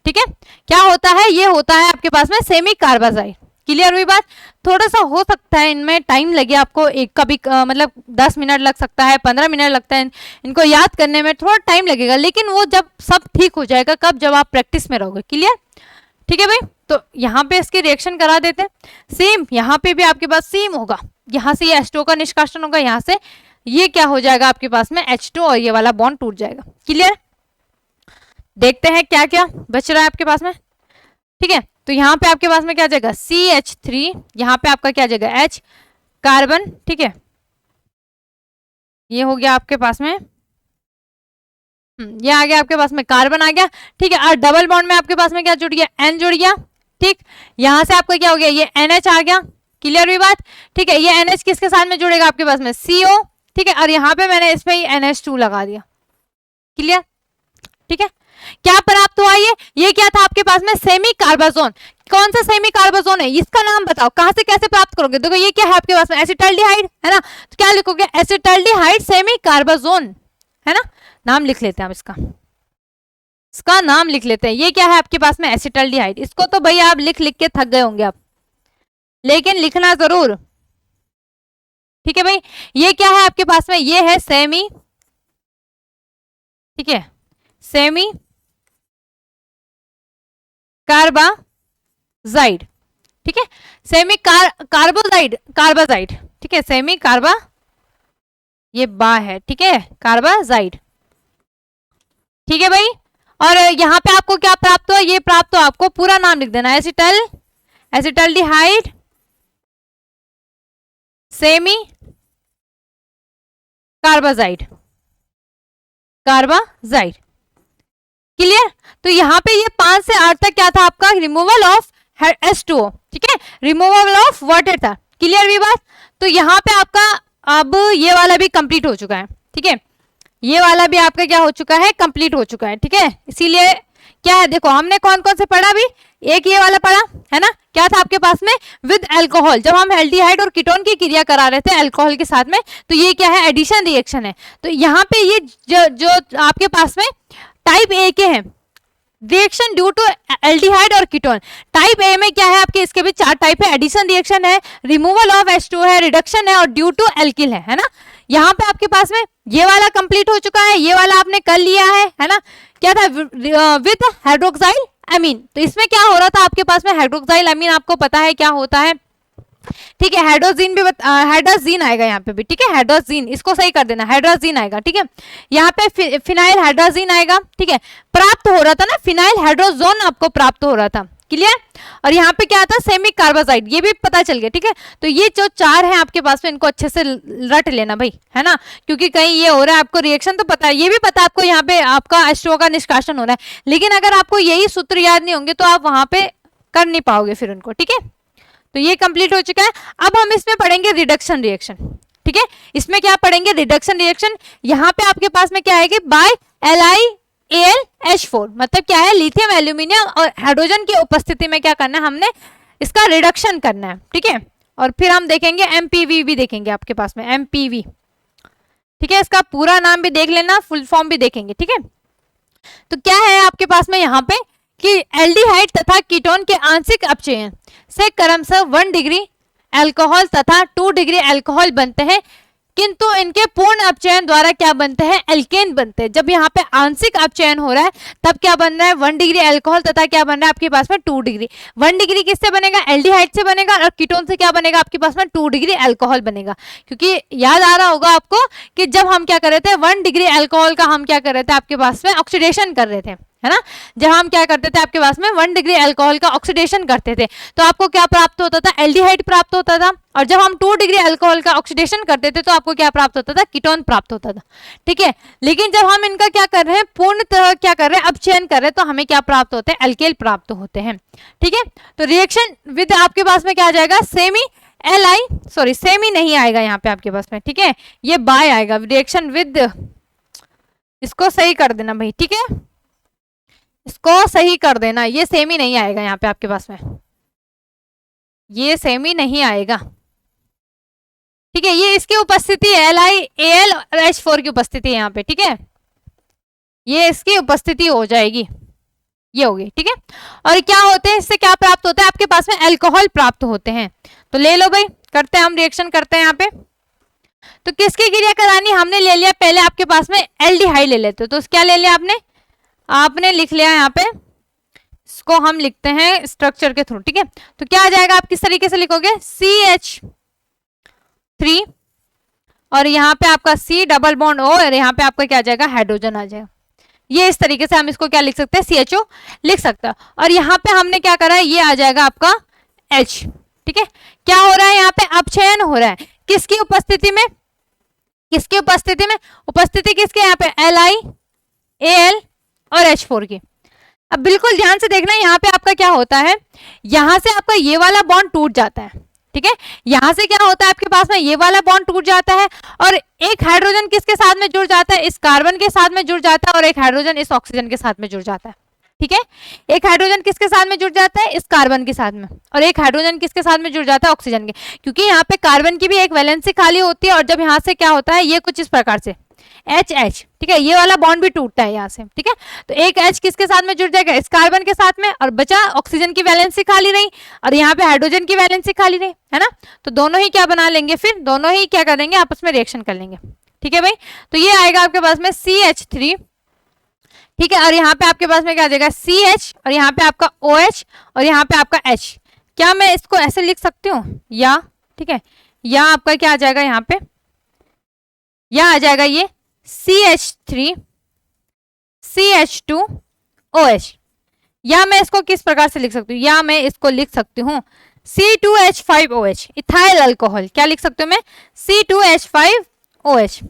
ठीक है, क्या होता है, ये होता है आपके पास में सेमी कार्बाजाइड। क्लियर हुई बात। थोड़ा सा हो सकता है इनमें टाइम लगे आपको, एक कभी मतलब 10 मिनट लग सकता है, 15 मिनट लगता है, इनको याद करने में थोड़ा टाइम लगेगा, लेकिन वो जब सब ठीक हो जाएगा, कब, जब आप प्रैक्टिस में रहोगे। क्लियर, ठीक है भाई। तो यहाँ पे इसके रिएक्शन करा देते हैं। सेम यहाँ पे भी आपके पास सेम होगा, यहाँ से ये H2O का निष्कासन होगा, यहाँ से ये क्या हो जाएगा आपके पास में H2 और ये वाला बॉन्ड टूट जाएगा। क्लियर, देखते हैं क्या क्या बच रहा है आपके पास में, ठीक है। तो यहाँ पे आपके पास में क्या जाएगा CH3, यहाँ पे आपका क्या जाएगा H कार्बन, ठीक है, ये हो गया आपके पास में, ये आ गया आपके पास में कार्बन आ गया, ठीक है। और डबल बॉन्ड में आपके पास में क्या जुड़ गया, N जुड़ गया, ठीक। यहां से आपका क्या हो गया, ये NH आ गया। क्लियर हुई बात, ठीक है। ये NH किसके साथ में जुड़ेगा आपके पास में CO, ठीक है। और यहाँ पे मैंने इसमें ही NH2 लगा दिया। क्लियर, ठीक है। क्या प्राप्त हुआ, ये क्या था आपके पास में सेमी कार्बाजोन। कौन सा सेमी कार्बाजोन है, इसका नाम बताओ, कहां से कैसे प्राप्त करोगे। देखो ये क्या है आपके पास में एसिटाल्डिहाइड है ना, तो क्या लिखोगे एसिटाल्डिहाइड सेमी कार्बाजोन, है ना। नाम लिख लेते हैं हम इसका नाम लिख लेते हैं। ये क्या है आपके पास में एसिटाल्डिहाइड। इसको तो भैया आप लिख लिख के थक गए होंगे आप, लेकिन लिखना जरूर, ठीक है भाई। ये क्या है आपके पास में, ये है सेमी, ठीक है, सेमी कार्बाजाइड, ठीक है, सेमी कार्बोजाइड, कार्बाजाइड, ठीक है, सेमी कार्बा, ये बा है, ठीक है, कार्बाजाइड, ठीक है भाई। और यहाँ पे आपको क्या प्राप्त हुआ, ये प्राप्त हुआ, आपको पूरा नाम लिख देना, acetaldehyde semi carbazide, carbazide. Clear. तो यहाँ पे ये 5 से 8 तक क्या था आपका, रिमूवल ऑफ H2O, ठीक है, रिमूवल ऑफ वाटर था। क्लियर हुई बात। तो यहाँ पे आपका अब ये वाला भी कंप्लीट हो चुका है, ठीक है, ये वाला भी आपका क्या हो चुका है, कंप्लीट हो चुका है, ठीक है। इसीलिए क्या है, देखो हमने कौन कौन से पढ़ा अभी, एक ये वाला पढ़ा है ना, क्या था आपके पास में विद अल्कोहल, जब हम एल्डिहाइड और कीटोन की क्रिया करा रहे थे अल्कोहल के साथ में, तो ये क्या है एडिशन रिएक्शन है। तो यहाँ पे ये जो आपके पास में टाइप ए के हैं, रिएक्शन ड्यू टू एल्डिहाइड और कीटोन। टाइप ए में क्या है आपके, इसके भी 4 टाइप है, एडिशन रिएक्शन है, रिमूवल ऑफ H2 है, रिडक्शन है और ड्यू टू एल्किल है ना। यहाँ पे आपके पास में ये वाला कंप्लीट हो चुका है, ये वाला आपने कर लिया है ना। क्या था विद हाइड्रोक्साइल अमीन, तो इसमें क्या हो रहा था आपके पास में हाइड्रोक्साइल अमीन, आपको पता है क्या होता है, ठीक है। हाइड्रोजीन भी हाइड्रोजीन आएगा यहाँ पे भी, ठीक है, हाइड्रोजीन, इसको सही कर देना, हाइड्रोजीन आएगा, ठीक है। यहाँ पे फिनाइल हाइड्रोजीन आएगा, ठीक है, प्राप्त हो रहा था ना, फिनाइल हाइड्रोजोन आपको प्राप्त हो रहा था। क्लियर। और यहाँ पे क्या था सेमी कार्बाजाइड, ये भी पता चल गया, ठीक है। तो ये जो 4 हैं आपके पास में, इनको अच्छे से रट लेना भाई, है ना, क्योंकि कहीं ये हो रहा है आपको रिएक्शन तो पता है, ये भी पता है आपको यहाँ पे आपका H2O का निष्कासन हो रहा है, लेकिन अगर आपको यही सूत्र याद नहीं होंगे तो आप वहां पे कर नहीं पाओगे फिर उनको, ठीक है। तो ये कंप्लीट हो चुका है। अब हम इसमें पढ़ेंगे रिडक्शन रिएक्शन, ठीक है। इसमें क्या पढ़ेंगे, रिडक्शन रिएक्शन। यहाँ पे आपके पास में क्या आएगी, बाय LiAlH4, मतलब क्या है, लिथियम एल्यूमिनियम और हाइड्रोजन की उपस्थिति में क्या करना है, हमने इसका रिडक्शन करना है, ठीक है। और फिर हम देखेंगे MPV भी देखेंगे आपके पास में, MPV, ठीक है, इसका पूरा नाम भी देख लेना, फुल फॉर्म भी देखेंगे, ठीक है। तो क्या है आपके पास में यहाँ पे कि एल्डिहाइड तथा कीटोन के आंशिक अपचयन से क्रमशः 1 डिग्री अल्कोहल तथा 2 डिग्री अल्कोहल बनते हैं, किंतु इनके पूर्ण अपचयन द्वारा क्या बनते हैं, एल्केन बनते हैं। जब यहाँ पे आंशिक अपचयन हो रहा है तब क्या बन रहा है, 1 डिग्री अल्कोहल तथा क्या बन रहा है आपके पास में 2 डिग्री। 1 डिग्री किससे बनेगा, एल्डिहाइड से बनेगा, और कीटोन से क्या बनेगा आपके पास में 2 डिग्री अल्कोहल बनेगा। क्योंकि याद आ रहा होगा आपको कि जब हम क्या कर रहे थे, 1 डिग्री अल्कोहल का हम क्या कर रहे थे आपके पास में ऑक्सीडेशन कर रहे थे, है ना। जब हम क्या करते थे आपके पास में 1 डिग्री अल्कोहल का ऑक्सीडेशन करते थे तो आपको क्या प्राप्त होता था, एल्डिहाइड प्राप्त होता था। और जब हम 2 डिग्री अल्कोहल का ऑक्सीडेशन करते थे तो आपको क्या प्राप्त होता था, कीटोन प्राप्त होता था, ठीक है। लेकिन जब हम इनका क्या कर रहे हैं, पूर्णतः क्या कर रहे हैं, अपचयन कर रहे हैं, तो हमें क्या प्राप्त होते हैं, एल्केल प्राप्त होते हैं, ठीक है। तो रिएक्शन विद आपके पास में क्या आ जाएगा, सेमी नहीं आएगा यहाँ पे आपके पास में, ठीक है, ये बाय आएगा, रिएक्शन विद, इसको सही कर देना भाई, ठीक है, इसको सही कर देना, ये सेमी नहीं आएगा यहाँ पे आपके पास में, ये सेमी नहीं आएगा, ठीक है, ये इसकी उपस्थिति है LiAl और H4 की उपस्थिति है यहाँ पे, ठीक है, ये इसकी उपस्थिति हो जाएगी, ये होगी, ठीक है। और क्या होते हैं, इससे क्या प्राप्त होता है, आपके पास में अल्कोहल प्राप्त होते हैं। तो ले लो भाई, करते हैं हम रिएक्शन करते हैं यहाँ पे। तो किसकी क्रिया करानी, हमने ले लिया पहले आपके पास में एल्डिहाइड ले लेते, तो क्या ले लिया आपने लिख लिया यहाँ पे, इसको हम लिखते हैं स्ट्रक्चर के थ्रू, ठीक है। तो क्या आ जाएगा, आप किस तरीके से लिखोगे, CH3 और यहाँ पे आपका C डबल बॉन्ड O और यहाँ पे आपका क्या आ जाएगा, हाइड्रोजन आ जाएगा। ये इस तरीके से हम इसको क्या लिख सकते हैं, CHO लिख सकते हैं। और यहाँ पे हमने क्या करा है, ये आ जाएगा आपका H, ठीक है। क्या हो रहा है यहाँ पे, अपचयन हो रहा है, किसकी उपस्थिति में, किसकी उपस्थिति में, उपस्थिति किसके यहाँ पे, LiAl और H4 की। अब बिल्कुल ध्यान से देखना, यहाँ पे आपका क्या होता है, यहां से आपका ये वाला बॉन्ड टूट जाता है, ठीक है, यहां से क्या होता है आपके पास में, ये वाला बॉन्ड टूट जाता है और एक हाइड्रोजन किसके साथ में जुड़ जाता है, इस कार्बन के साथ में जुड़ जाता है और एक हाइड्रोजन इस ऑक्सीजन के साथ में जुड़ जाता है, ठीक है। एक हाइड्रोजन किसके साथ में जुड़ जाता है, इस कार्बन के साथ में, और एक हाइड्रोजन किसके साथ में जुड़ जाता है, ऑक्सीजन के, क्योंकि यहाँ पे कार्बन की भी एक वैलेंसी खाली होती है और जब यहाँ से क्या होता है, ये कुछ इस प्रकार से HH, ठीक है, ये वाला बॉन्ड भी टूटता है यहाँ से, ठीक है। तो एक H किसके साथ में जुड़ जाएगा, इस कार्बन के साथ में, और बचा ऑक्सीजन की वैलेंसी खाली रही और यहाँ पे हाइड्रोजन की वैलेंसी खाली रही, है ना। तो दोनों ही क्या बना लेंगे, फिर दोनों ही क्या करेंगे, आपस में रिएक्शन कर लेंगे, ठीक है भाई। तो ये आएगा आपके पास में CH3, ठीक है, और यहाँ पे आपके पास में क्या आ जाएगा, CH और यहाँ पे आपका OH और यहाँ पे आपका H। क्या मैं इसको ऐसे लिख सकती हूँ, या, ठीक है, या आपका क्या आ जाएगा, यहाँ पे या आ जाएगा ये CH3 CH2 OH, या मैं इसको किस प्रकार से लिख सकती हूँ, या मैं इसको लिख सकती हूँ C2H5OH, इथाइल अल्कोहल। क्या लिख सकती हूँ मैं, C2H5OH,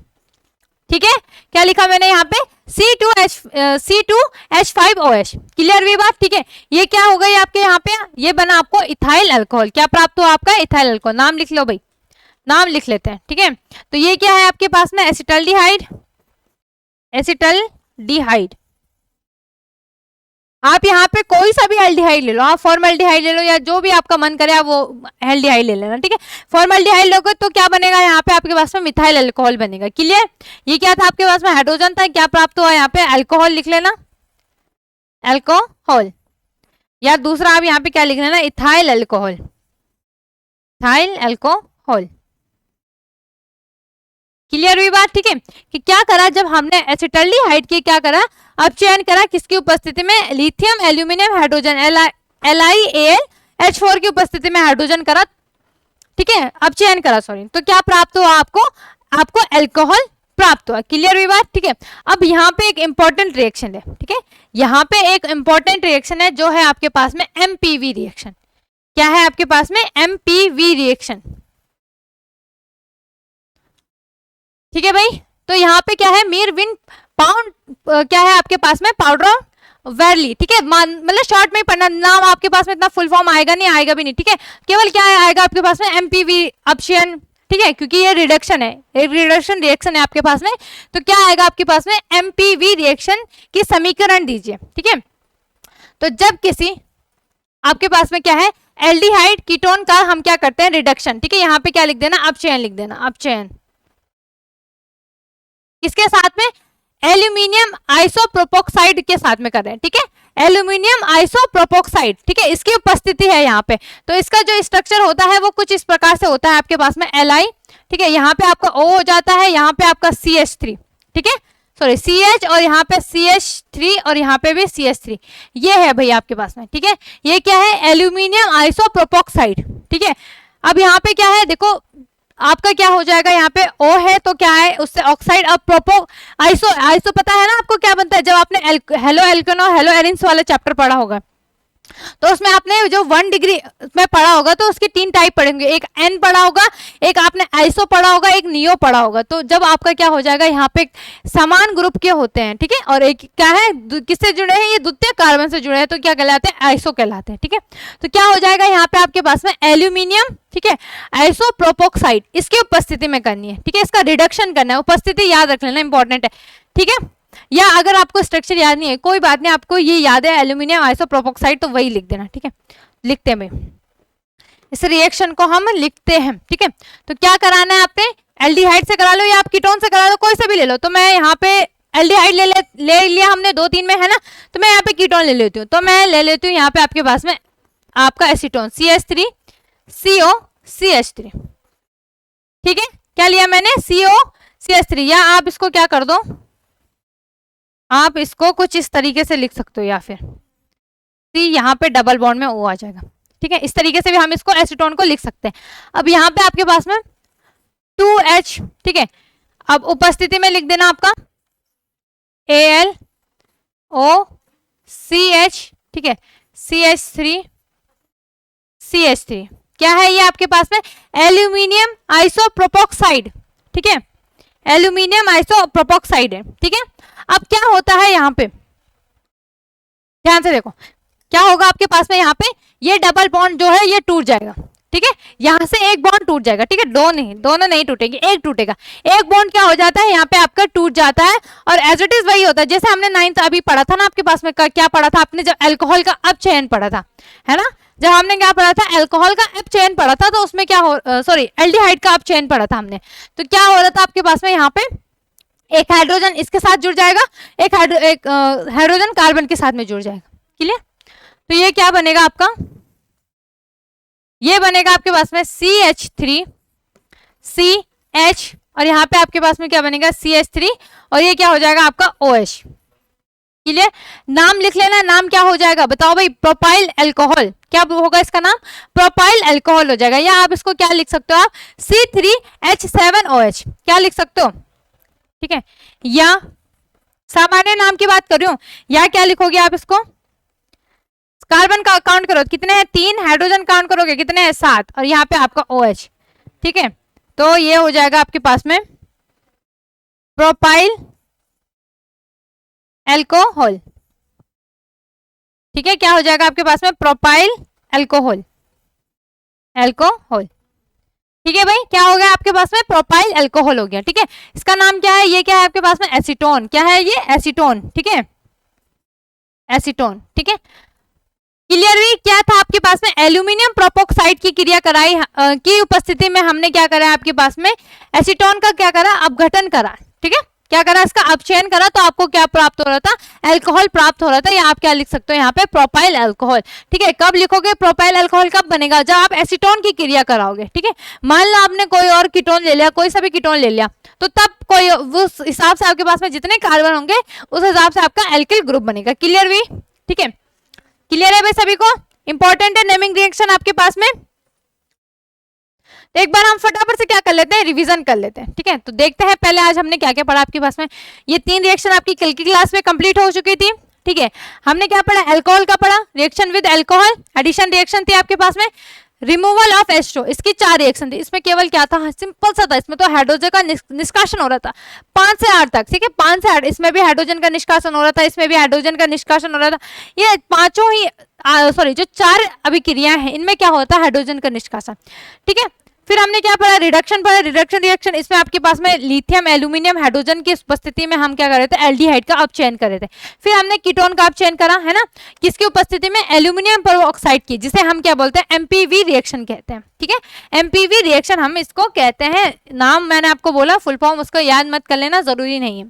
ठीक है। क्या लिखा मैंने यहाँ पे, C2H5OH, क्लियर हुई बात, ठीक है। ये क्या हो गई आपके यहाँ पे, ये बना आपको इथाइल अल्कोहल। क्या प्राप्त हुआ आपका, इथाइल अल्कोहल। नाम लिख लो भाई, नाम लिख लेते हैं, ठीक है। तो ये क्या है आपके पास में, एसिटल्डिहाइड, एसिटल्डिहाइड। आप यहाँ पे कोई सा भी एल्डिहाइड ले लो, आप फॉर्मल्डिहाइड ले लो या जो भी आपका मन करे आप वो एल्डिहाइड ले लेना, ठीक है। फॉर्मल्डिहाइड लोगे तो क्या बनेगा, यहाँ पे आपके पास में मिथाइल अल्कोहल बनेगा, क्लियर। ये क्या था आपके पास में, हाइड्रोजन था, क्या प्राप्त हुआ यहाँ पे, अल्कोहल लिख लेना, अल्कोहल। या दूसरा आप यहाँ पे क्या लिख लेना, ethyl alcohol, ethyl alcohol, clear हुई बात, ठीक है। कि क्या करा, जब हमने एसिटल्डिहाइड की क्या करा, अपचयन करा, किसकी उपस्थिति में, lithium aluminium hydrogen LiAl H4 की उपस्थिति में हाइड्रोजन करा, ठीक है, अपचयन करा, सॉरी। तो क्या प्राप्त हुआ आपको अल्कोहल प्राप्त हुआ, क्लियर हुई बात, ठीक है। अब यहाँ पे एक इंपॉर्टेंट रिएक्शन है, ठीक है, यहाँ पे एक इंपॉर्टेंट रिएक्शन है जो है आपके पास में MPV रिएक्शन। क्या है आपके पास में, MPV रिएक्शन, ठीक है भाई। तो यहाँ पे क्या है, मीरविन पाउंड, क्या है आपके पास में, पाउडर वैली, ठीक है, मतलब शॉर्ट में पढ़ना, नाम आपके पास में इतना फुल फॉर्म आएगा नहीं, आएगा भी नहीं, ठीक है। केवल क्या है, आएगा आपके पास में MPV अपचयन, ठीक है, क्योंकि ये रिडक्शन है, एक रिडक्शन रिएक्शन है आपके पास में। तो क्या आएगा आपके पास में, MPV रिएक्शन की समीकरण दीजिए, ठीक है। तो जब किसी आपके पास में क्या है, एल्डिहाइड कीटोन का हम क्या करते हैं, रिडक्शन, ठीक है, यहाँ पे क्या लिख देना, अपचयन लिख देना, अपचयन किसके साथ में, एल्यूमिनियम आइसोप्रोपोक्साइड के साथ में कर रहे हैं, ठीक है, एल्यूमिनियम आइसोप्रोपोक्साइड, ठीक है, इसकी उपस्थिति है यहाँ पे। तो इसका जो स्ट्रक्चर होता है वो कुछ इस प्रकार से होता है आपके पास में, Li, ठीक है, यहाँ पे आपका O हो जाता है, यहाँ पे आपका CH3, ठीक है, सॉरी CH और यहाँ पे CH3 और यहाँ पे भी CH3, ये है भाई आपके पास में, ठीक है। ये क्या है, एल्यूमिनियम आइसोप्रोपोक्साइड, ठीक है। अब यहाँ पे क्या है, देखो आपका क्या हो जाएगा, यहाँ पे O है तो क्या है, उससे ऑक्साइड, अब प्रोपो आइसो पता है ना आपको क्या बनता है, जब आपने हेलो एल्केन और हेलो एरिन्स वाला चैप्टर पढ़ा होगा तो उसमें आपने जो 1 डिग्री में पढ़ा होगा तो उसकी 3 टाइप पढ़ेंगे, एक N पढ़ा होगा, एक आपने आइसो पढ़ा होगा, एक नियो पढ़ा होगा। तो जब आपका क्या हो जाएगा, यहाँ पे समान ग्रुप के होते हैं, ठीक है, और एक क्या है, किससे जुड़े हैं, ये द्वितीय कार्बन से जुड़े हैं, तो क्या कहलाते हैं, आइसो कहलाते हैं, ठीक है। तो क्या हो जाएगा यहाँ पे आपके पास में एल्यूमिनियम, ठीक है, आइसोप्रोपोक्साइड, इसकी उपस्थिति में करनी है, ठीक है, इसका रिडक्शन करना है, उपस्थिति याद रख लेना, इंपॉर्टेंट है, ठीक है। या अगर आपको स्ट्रक्चर याद नहीं है कोई बात नहीं, आपको ये याद है एल्यूमिनियम आइसोप्रोपोक्साइड, तो वही लिख देना, ठीक है, लिखते हैं भाई, इस रिएक्शन को हम लिखते हैं, ठीक है। तो क्या कराना है आपने, एल्डिहाइड से करा लो या आप कीटोन से करा लो, कोई से भी ले लो। तो मैं यहाँ पे एल्डिहाइड ले लिया हमने 2-3 में, है ना, तो मैं यहाँ पे कीटोन ले लेती हूँ। तो मैं ले लेती हूँ यहाँ पे आपके पास में आपका एसीटोन CH3COCH3, ठीक है। क्या लिया मैंने, COCH3, या आप इसको क्या कर दो, आप इसको कुछ इस तरीके से लिख सकते हो, या फिर यहाँ पे डबल बॉन्ड में O आ जाएगा, ठीक है। इस तरीके से भी हम इसको एसीटोन को लिख सकते हैं। अब यहाँ पे आपके पास में 2H, ठीक है। अब उपस्थिति में लिख देना आपका AlOCH, ठीक है, CH3CH3। क्या है ये आपके पास में, एल्यूमिनियम आइसोप्रोपोक्साइड, ठीक है, एल्यूमिनियम आइसोप्रोपोक्साइड है, ठीक है। अब क्या होता है यहाँ पे, ध्यान से देखो, क्या होगा आपके पास में, यहाँ पे ये डबल बॉन्ड जो है ये टूट जाएगा, ठीक है। यहाँ से एक बॉन्ड टूट जाएगा, ठीक है, दोनों नहीं टूटेंगे, एक टूटेगा। एक बॉन्ड क्या हो जाता है यहाँ पे आपका टूट जाता है, और एज इट इज वही होता है जैसे हमने 9th अभी पढ़ा था ना आपके पास में, क्या पढ़ा था आपने, जब अल्कोहल का अपचयन पढ़ा था, है ना, जब हमने क्या पढ़ा था, अल्कोहल का अपचयन पढ़ा था, तो उसमें क्या हो, सॉरी, एल्डिहाइड का अपचयन पढ़ा था हमने। तो क्या हो रहा था आपके पास में, यहाँ पे एक हाइड्रोजन इसके साथ जुड़ जाएगा, एक हाइड्रोजन कार्बन के साथ में जुड़ जाएगा, क्लियर। तो ये क्या बनेगा आपका, ये बनेगा आपके पास में CH3CH, और यहाँ पे आपके पास में क्या बनेगा, CH3, और ये क्या हो जाएगा आपका OH, क्लियर। नाम लिख लेना, नाम क्या हो जाएगा बताओ भाई, प्रोपाइल अल्कोहल। क्या होगा इसका नाम, प्रोपाइल अल्कोहल हो जाएगा। या आप इसको क्या लिख सकते हो, आप C3H7OH, क्या लिख सकते हो, ठीक है। या सामान्य नाम की बात कर रही हूं, या क्या लिखोगे आप इसको, कार्बन का काउंट करो कितने हैं, 3, हाइड्रोजन काउंट करोगे कितने हैं, 7, और यहाँ पे आपका OH, ठीक है। तो ये हो जाएगा आपके पास में प्रोपाइल अल्कोहल, ठीक है। क्या हो जाएगा आपके पास में, प्रोपाइल अल्कोहल, ठीक है भाई। क्या हो गया आपके पास में, प्रोपाइल अल्कोहल हो गया, ठीक है। इसका नाम क्या है, ये क्या है आपके पास में, एसीटोन। क्या है ये, एसीटोन, ठीक है, एसीटोन, ठीक है। क्लियर हुई। क्या था आपके पास में, एल्यूमिनियम प्रोपोक्साइड की क्रिया कराई की उपस्थिति में हमने क्या करा आपके पास में, एसीटोन का क्या करा, अपघटन करा, ठीक है। क्या करा, इसका अपचयन करा, तो आपको क्या प्राप्त हो रहा था, अल्कोहल प्राप्त हो रहा था। या आप क्या लिख सकते हो यहाँ पे, प्रोपाइल अल्कोहल, ठीक है। कब लिखोगे, प्रोपाइल अल्कोहल कब बनेगा, जब आप एसीटोन की क्रिया कराओगे, ठीक है। मान लो आपने कोई और कीटोन ले लिया, कोई सा भी कीटोन ले लिया, तो तब कोई उस हिसाब से आपके पास में जितने कार्बन होंगे उस हिसाब से आपका एल्किल ग्रुप बनेगा। क्लियर हुई, ठीक है। क्लियर है भाई सभी को, इंपॉर्टेंट है नेमिंग रिएक्शन आपके पास में। तो एक बार हम फटाफट से क्या कर लेते हैं, रिवीजन कर लेते हैं, ठीक है। तो देखते हैं पहले आज हमने क्या क्या पढ़ा आपके पास में। ये 3 रिएक्शन आपकी कल की क्लास में कंप्लीट हो चुकी थी, ठीक है। हमने क्या पढ़ा, अल्कोहल का पढ़ा, reaction with alcohol, addition reaction थी आपके पास में, रिमूवल ऑफ H2, इसकी 4 रिएक्शन थी। इसमें केवल क्या था, सिंपल सा था, इसमें तो हाइड्रोजन का निष्कासन हो रहा था 5 से 8 तक, ठीक है, 5 से 8। इसमें भी हाइड्रोजन का निष्कासन हो रहा था, इसमें भी हाइड्रोजन का निष्कासन हो रहा था। ये पांचों ही सॉरी जो 4 अभिक्रियाएं हैं इनमें क्या होता है, हाइड्रोजन का निष्कासन, ठीक है। फिर हमने क्या पढ़ा, रिडक्शन पढ़ा, रिडक्शन रिएक्शन। इसमें आपके पास में लिथियम एल्यूमिनियम हाइड्रोजन की उपस्थिति में हम क्या कर रहे थे, एल्डिहाइड का अपचयन कर रहे थे। फिर हमने कीटोन का अपचयन करा, है ना, किसकी उपस्थिति में, एल्यूमिनियम पेरोक्साइड की, जिसे हम क्या बोलते हैं, एमपीवी रिएक्शन कहते हैं, ठीक है। एमपीवी रिएक्शन हम इसको कहते हैं, नाम मैंने आपको बोला, फुल फॉर्म उसको याद मत कर लेना, जरूरी नहीं है,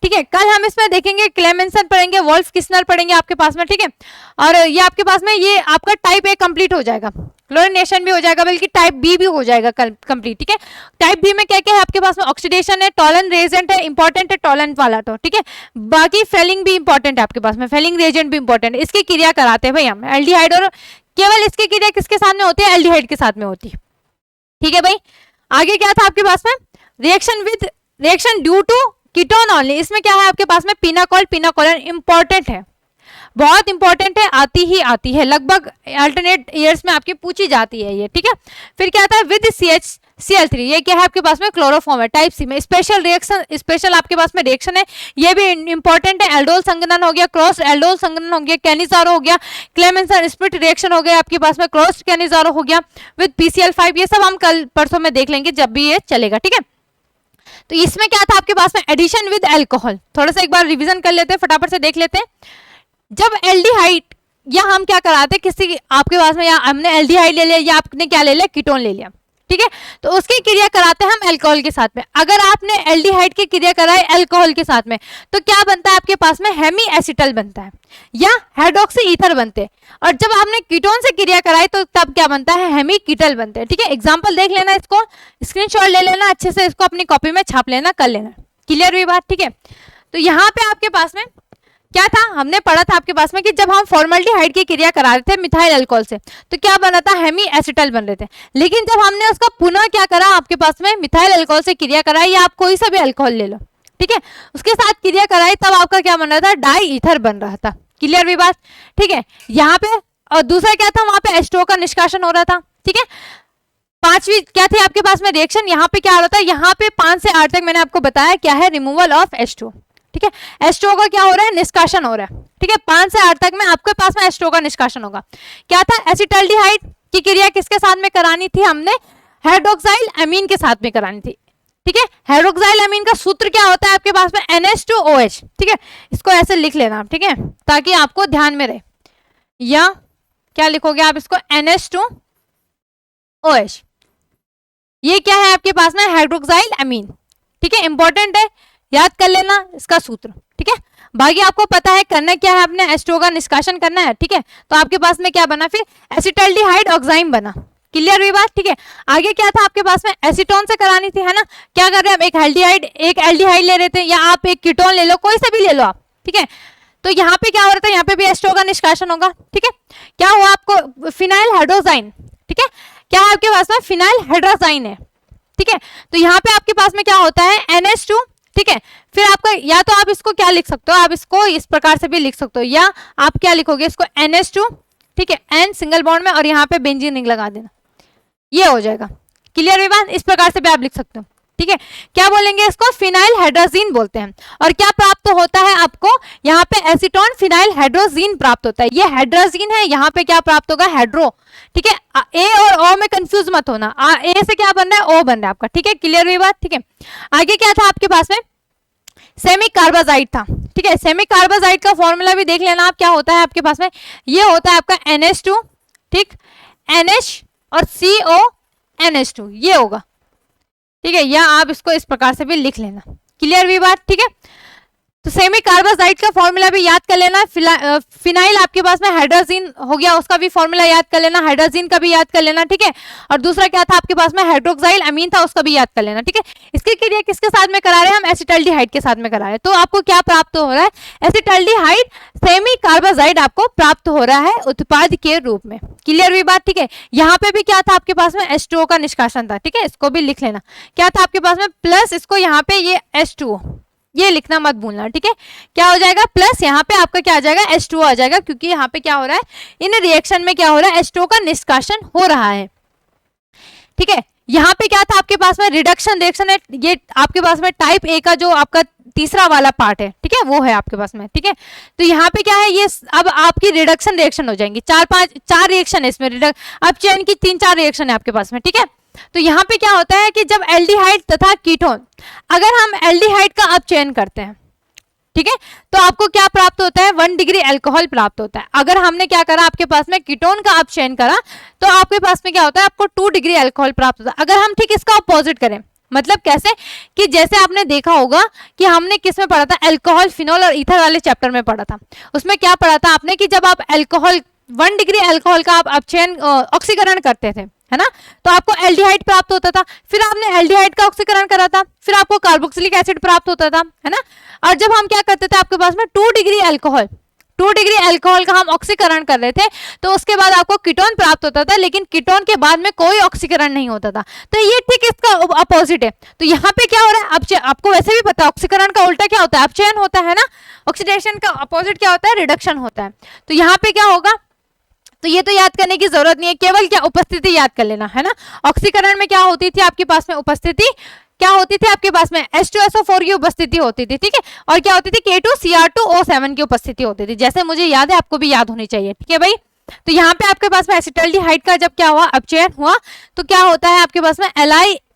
ठीक है। कल हम इसमें देखेंगे, क्लेमेंसन पढ़ेंगे, वोल्फ किस्नर पढ़ेंगे आपके पास में, ठीक है। और ये आपके पास में ये आपका टाइप ए कंप्लीट हो जाएगा, क्लोरिनेशन भी हो जाएगा, बल्कि टाइप बी भी हो जाएगा कंप्लीट, ठीक है। टाइप बी में क्या क्या है आपके पास में, ऑक्सीडेशन है, टॉलन रेजेंट है, इंपॉर्टेंट है टॉलन वाला, तो ठीक है। बाकी फेलिंग भी इंपॉर्टेंट है आपके पास में, फेलिंग रेजेंट भी इंपॉर्टेंट है। इसकी क्रिया कराते हैं भाई हम एल्डिहाइड, और केवल इसकी क्रिया किसके साथ में होती है, एल्डिहाइड के साथ में होती है, ठीक है भाई। आगे क्या था आपके पास में, reaction due to ketone only. इसमें क्या है आपके पास में, पिनाकोल, पिनाकोलन इंपॉर्टेंट है, बहुत इंपॉर्टेंट है, आती है लगभग अल्टरनेट ईयर्स में आपकी पूछी जाती है ये, ठीक है। फिर क्या आता है, विद CH3, ये क्या है आपके पास में, क्लोरोफॉर्म है। टाइप सी में स्पेशल रिएक्शन, स्पेशल आपके पास में रिएक्शन है, ये भी इंपॉर्टेंट है। एल्डोल संघनन हो गया, क्रॉस एल्डोल संघनन हो गया, कैनिजारो हो गया, क्लेमेंसन स्प्लिट रिएक्शन हो गया आपके पास में, क्रॉस कैनिजारो हो गया विद PCl5। ये सब हम कल परसों में देख लेंगे जब भी ये चलेगा, ठीक है। तो इसमें क्या था आपके पास में, एडिशन विद अल्कोहल। थोड़ा सा एक बार रिवीजन कर लेते हैं, फटाफट से देख लेते हैं। जब एल्डिहाइड या हम क्या कराते, किसी आपके पास में या हमने एल्डिहाइड ले लिया या आपने क्या ले लिया, कीटोन ले लिया, ठीक है, तो उसकी क्रिया कराते हैं हम अल्कोहल के साथ में। अगर आपने एल्डिहाइड की क्रिया कराई अल्कोहल के साथ में तो क्या बनता है आपके पास में, हेमी एसिटल बनता है या हाइड्रोक्सी ईथर बनते हैं। और जब आपने कीटोन से क्रिया कराई तो तब क्या बनता है, हेमी कीटल बनते हैं, ठीक है। एग्जाम्पल देख लेना, इसको स्क्रीनशॉट ले लेना, अच्छे से इसको अपनी कॉपी में छाप लेना, कर लेना, क्लियर हुई बात, ठीक है। तो यहाँ पे आपके पास में क्या था, हमने पढ़ा था आपके पास में कि जब हम फॉर्मल्डिहाइड की क्रिया करा रहे थे मिथाइल अल्कोहल से तो क्या बना था, हेमी एसिटल बन रहे थे। लेकिन जब हमने उसका पुनः क्या करा, आपके पास में मिथाइल अल्कोहल से क्रिया कराई, या आप कोई सा भी अल्कोहल ले लो, ठीक है, उसके साथ क्रिया कराई, तब आपका क्या बन रहा था, डाई ईथर बन रहा था, क्लियर हुई बात, ठीक है। यहाँ पे और दूसरा क्या था, वहां पे H2O का निष्कासन हो रहा था, ठीक है। पांचवी क्या थी आपके पास में रिएक्शन, यहाँ पे क्या हो रहा था, यहाँ पे 5 से 8 तक मैंने आपको बताया क्या है, रिमूवल ऑफ H2O, ठीक है। H2O का क्या हो रहा है, निष्कासन हो रहा है, ठीक है। 5 से 8 तक में आपके पास में H2O का निष्कासन होगा। क्या था, एसिटाल्डिहाइड की क्रिया किसके साथ में करानी थी, हमने हाइड्रोक्साइल अमीन के साथ में करानी थी, ठीक है। हाइड्रोक्साइल अमीन का सूत्र क्या होता है आपके पास में, NH2OH, ठीक है। इसको ऐसे लिख लेना आप, ठीक है, ताकि आपको ध्यान में रहे। या क्या लिखोगे आप इसको, NH2OH, ये क्या है आपके पास में, हाइड्रोक्साइल अमीन, ठीक है, इंपॉर्टेंट है, याद कर लेना इसका सूत्र, ठीक है। बाकी आपको पता है करना क्या है, आपने H2O का निष्कासन करना है, ठीक है। तो आपके पास में क्या बना, फिर एसिटाल्डिहाइड ऑक्साइम बना, क्लियर हुई बात, ठीक है। आगे क्या था आपके पास में, एसीटोन से करानी थी, है ना। क्या कर रहे हैं, एक एल्डिहाइड ले रहे थे, या आप एक कीटोन ले लो, कोई सा भी ले लो आप, ठीक है। तो यहाँ पे क्या हो रहा था, यहाँ पे भी H2O का निष्कासन होगा, ठीक है। क्या हुआ आपको, फिनाइल हाइड्रोजाइन, ठीक है, क्या है आपके पास में, फिनाइल हाइड्रोजाइन है, ठीक है। तो यहाँ पे आपके पास में क्या होता है, NH2, ठीक है। फिर आपका या तो आप इसको क्या लिख सकते हो, आप इसको इस प्रकार से भी लिख सकते हो, या आप क्या लिखोगे इसको, NH2, ठीक है, N सिंगल बॉन्ड में और यहाँ पे बेंजीन रिंग लगा देना, ये हो जाएगा, क्लियर हुई बात। इस प्रकार से भी आप लिख सकते हो, ठीक है। क्या बोलेंगे इसको, फिनाइल हाइड्रोजीन बोलते हैं। और क्या प्राप्त होता है आपको, यहाँ पे एसीटोन फिनाइल हाइड्रोजीन प्राप्त होता है, ये हाइड्रोजीन है, यहाँ पे क्या प्राप्त होगा, हाइड्रो, ठीक है। ए और ओ में कंफ्यूज मत होना, ए से क्या बन रहा है, ओ बन रहा है आपका, ठीक है, क्लियर हुई बात, ठीक है। आगे क्या था आपके पास में, सेमी कार्बाजाइड था, ठीक है। सेमी कार्बाजाइड का फॉर्मूला भी देख लेना आप, क्या होता है आपके पास में, ये होता है आपका NH2, ठीक, NH और CONH2, ये होगा, ठीक है। या आप इसको इस प्रकार से भी लिख लेना, क्लियर हुई बात, ठीक है। तो सेमी कार्बाजाइड का फॉर्मूला भी याद कर लेना। फिनाइल आपके पास में हाइड्रोजीन हो गया, उसका भी फॉर्मूला याद कर लेना, हाइड्रोजीन का भी याद कर लेना, ठीक है। और दूसरा क्या था आपके पास में, हाइड्रोक्साइल अमीन था, उसका भी याद कर लेना, ठीक है। इसकी क्रिया किसके साथ में करा रहे हैं हम, एसिटाल्डिहाइड के साथ में करा रहे हैं। तो आपको क्या प्राप्त हो रहा है, एसिटाल्डिहाइड सेमी कार्बाजाइड आपको प्राप्त हो रहा है उत्पाद के रूप में, क्लियर हुई बात, ठीक है। यहाँ पे भी क्या था आपके पास में, H2O का निष्कासन था, ठीक है, इसको भी लिख लेना। क्या था आपके पास में, प्लस इसको यहाँ पे ये H2O, ये लिखना मत भूलना, ठीक है। क्या हो जाएगा, प्लस यहाँ पे आपका क्या आ जाएगा, H2O आ जाएगा, क्योंकि यहाँ पे क्या हो रहा है, इन रिएक्शन में क्या हो रहा है, H2O का निष्कासन हो रहा है, ठीक है। यहाँ पे क्या था आपके पास में, रिडक्शन रिएक्शन है, ये आपके पास में टाइप ए का जो आपका तीसरा वाला पार्ट है, ठीक है, वो है आपके पास में, ठीक है। तो यहाँ पे क्या है, ये अब आपकी रिडक्शन रिएक्शन हो जाएंगी, 4 रिएक्शन है इसमें, अब चेन की 3-4 रिएक्शन है आपके पास में, ठीक है। तो यहाँ पे क्या होता है कि जब एल्डिहाइड तथा कीटोन, अगर हम एल्डिहाइड का अपचयन करते हैं, ठीक है, तो आपको क्या प्राप्त होता है, 1 डिग्री अल्कोहल प्राप्त होता है। अगर हमने क्या करा, आपके पास में कीटोन का अपचयन करा, तो आपके पास में क्या होता है, आपको 2 डिग्री अल्कोहल प्राप्त होता है। अगर हम ठीक इसका अपोजिट करें, मतलब कैसे, कि जैसे आपने देखा होगा कि हमने किस में पढ़ा था, अल्कोहल, फिनोल और ईथर वाले चैप्टर में पढ़ा था। उसमें क्या पढ़ा था आपने कि जब आप अल्कोहल 1 डिग्री अल्कोहल का आप अपचयन ऑक्सीकरण करते थे, है ना, तो आपको एल्डिहाइड प्राप्त होता था। फिर आपने एल्डिहाइड का ऑक्सीकरण करा था, फिर आपको कार्बोक्सिलिक एसिड प्राप्त होता था, है ना। और जब हम क्या करते थे, आपके पास में 2 डिग्री अल्कोहल का हम ऑक्सीकरण कर रहे थे, तो उसके बाद आपको कीटोन प्राप्त होता था, लेकिन कीटोन के बाद में कोई ऑक्सीकरण नहीं होता था। तो ये ठीक इसका अपोजिट है। तो यहाँ पे क्या हो रहा है, अब आपको वैसे भी पता है ऑक्सीकरण का उल्टा क्या होता है, अपचयन होता है ना। ऑक्सीडेशन का अपोजिट क्या होता है, रिडक्शन होता है। तो यहाँ पे क्या होगा, तो ये तो याद करने की जरूरत नहीं है, केवल क्या उपस्थिति याद कर लेना, है ना। ऑक्सीकरण में क्या होती थी आपके पास में उपस्थिति, क्या होती थी आपके पास में H2SO4 की उपस्थिति होती थी, ठीक है। और क्या होती थी, K2Cr2O7 की उपस्थिति होती थी, जैसे मुझे याद है आपको भी याद होनी चाहिए, ठीक है भाई। तो यहाँ पे आपके पास में एसिटाल्डिहाइड का जब क्या हुआ, अपचयन हुआ, तो क्या होता है आपके पास में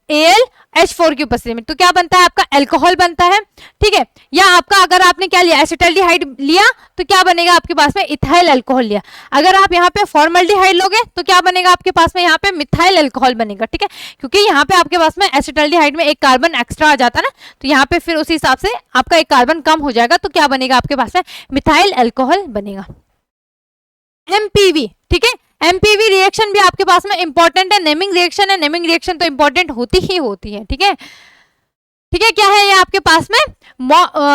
LALH4 की उपस्थिति में, तो क्या बनता है आपका अल्कोहल बनता है, ठीक है। या आपका अगर आपने क्या लिया एसिटाल्डिहाइड लिया तो क्या बनेगा आपके पास में इथाइल अल्कोहल लिया। अगर आप यहाँ पे फॉर्मल्डिहाइड लोगे तो क्या बनेगा आपके पास में यहाँ पे मिथाइल अल्कोहल बनेगा, ठीक है। क्योंकि यहाँ पे आपके पास में एसिटाल्डिहाइड में एक कार्बन एक्स्ट्रा आ जाता है ना, तो यहाँ पे फिर उसी हिसाब से आपका एक कार्बन कम हो जाएगा, तो क्या बनेगा आपके पास में मिथाइल अल्कोहल बनेगा। एमपीवी, ठीक है, एमपीवी रिएक्शन भी आपके पास में इंपॉर्टेंट है, नेमिंग रिएक्शन है, नेमिंग रिएक्शन तो इंपॉर्टेंट होती ही होती है, ठीक है। ठीक है, क्या है ये आपके पास में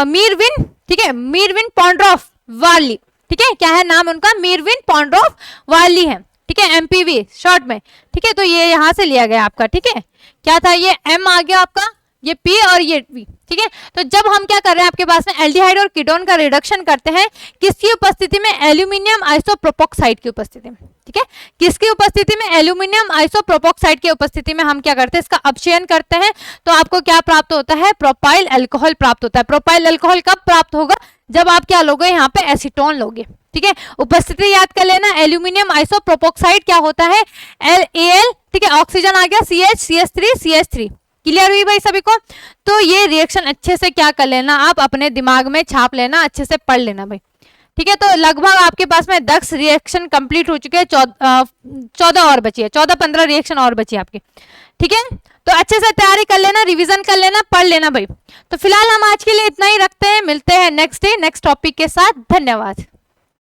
मीरविन, ठीक है, मीरविन पॉन्ड्रोफ वार्ली, ठीक है, क्या है नाम उनका, मीरविन पॉन्ड्रोफ वार्ली है, ठीक है, एमपीवी शॉर्ट में, ठीक है। तो ये यहां से लिया गया आपका, ठीक है, क्या था ये एम आ गया आपका, ये पी और ये वी, ठीक है। तो जब हम क्या कर रहे हैं आपके पास में एल्डिहाइड और कीटोन का रिडक्शन करते हैं किसकी उपस्थिति में, एल्यूमिनियम आइसोप्रोपोक्साइड की उपस्थिति में, ठीक है, किसकी उपस्थिति में, एल्यूमिनियम आइसोप्रोपोक्साइड की उपस्थिति में हम क्या करते हैं इसका अपचयन करते हैं, तो आपको क्या प्राप्त होता है, प्रोपाइल अल्कोहल प्राप्त होता है। प्रोपाइल अल्कोहल कब प्राप्त होगा, जब आप क्या लोगे यहाँ पे एसीटोन लोगे, ठीक है। उपस्थिति याद कर लेना, एल्यूमिनियम आइसोप्रोपोक्साइड क्या होता है, LAL, ठीक है, ऑक्सीजन आ गया CH CH3 CH3, क्लियर हुई भाई सभी को। तो ये रिएक्शन अच्छे से क्या कर लेना, आप अपने दिमाग में छाप लेना, अच्छे से पढ़ लेना भाई, ठीक है। तो लगभग आपके पास में 10 रिएक्शन कंप्लीट हो चुके हैं, 14 और बची है, 14-15 रिएक्शन और बची है आपकी, ठीक है। तो अच्छे से तैयारी कर लेना, रिवीजन कर लेना, पढ़ लेना भाई। तो फिलहाल हम आज के लिए इतना ही रखते हैं, मिलते हैं नेक्स्ट डे नेक्स्ट टॉपिक के साथ, धन्यवाद।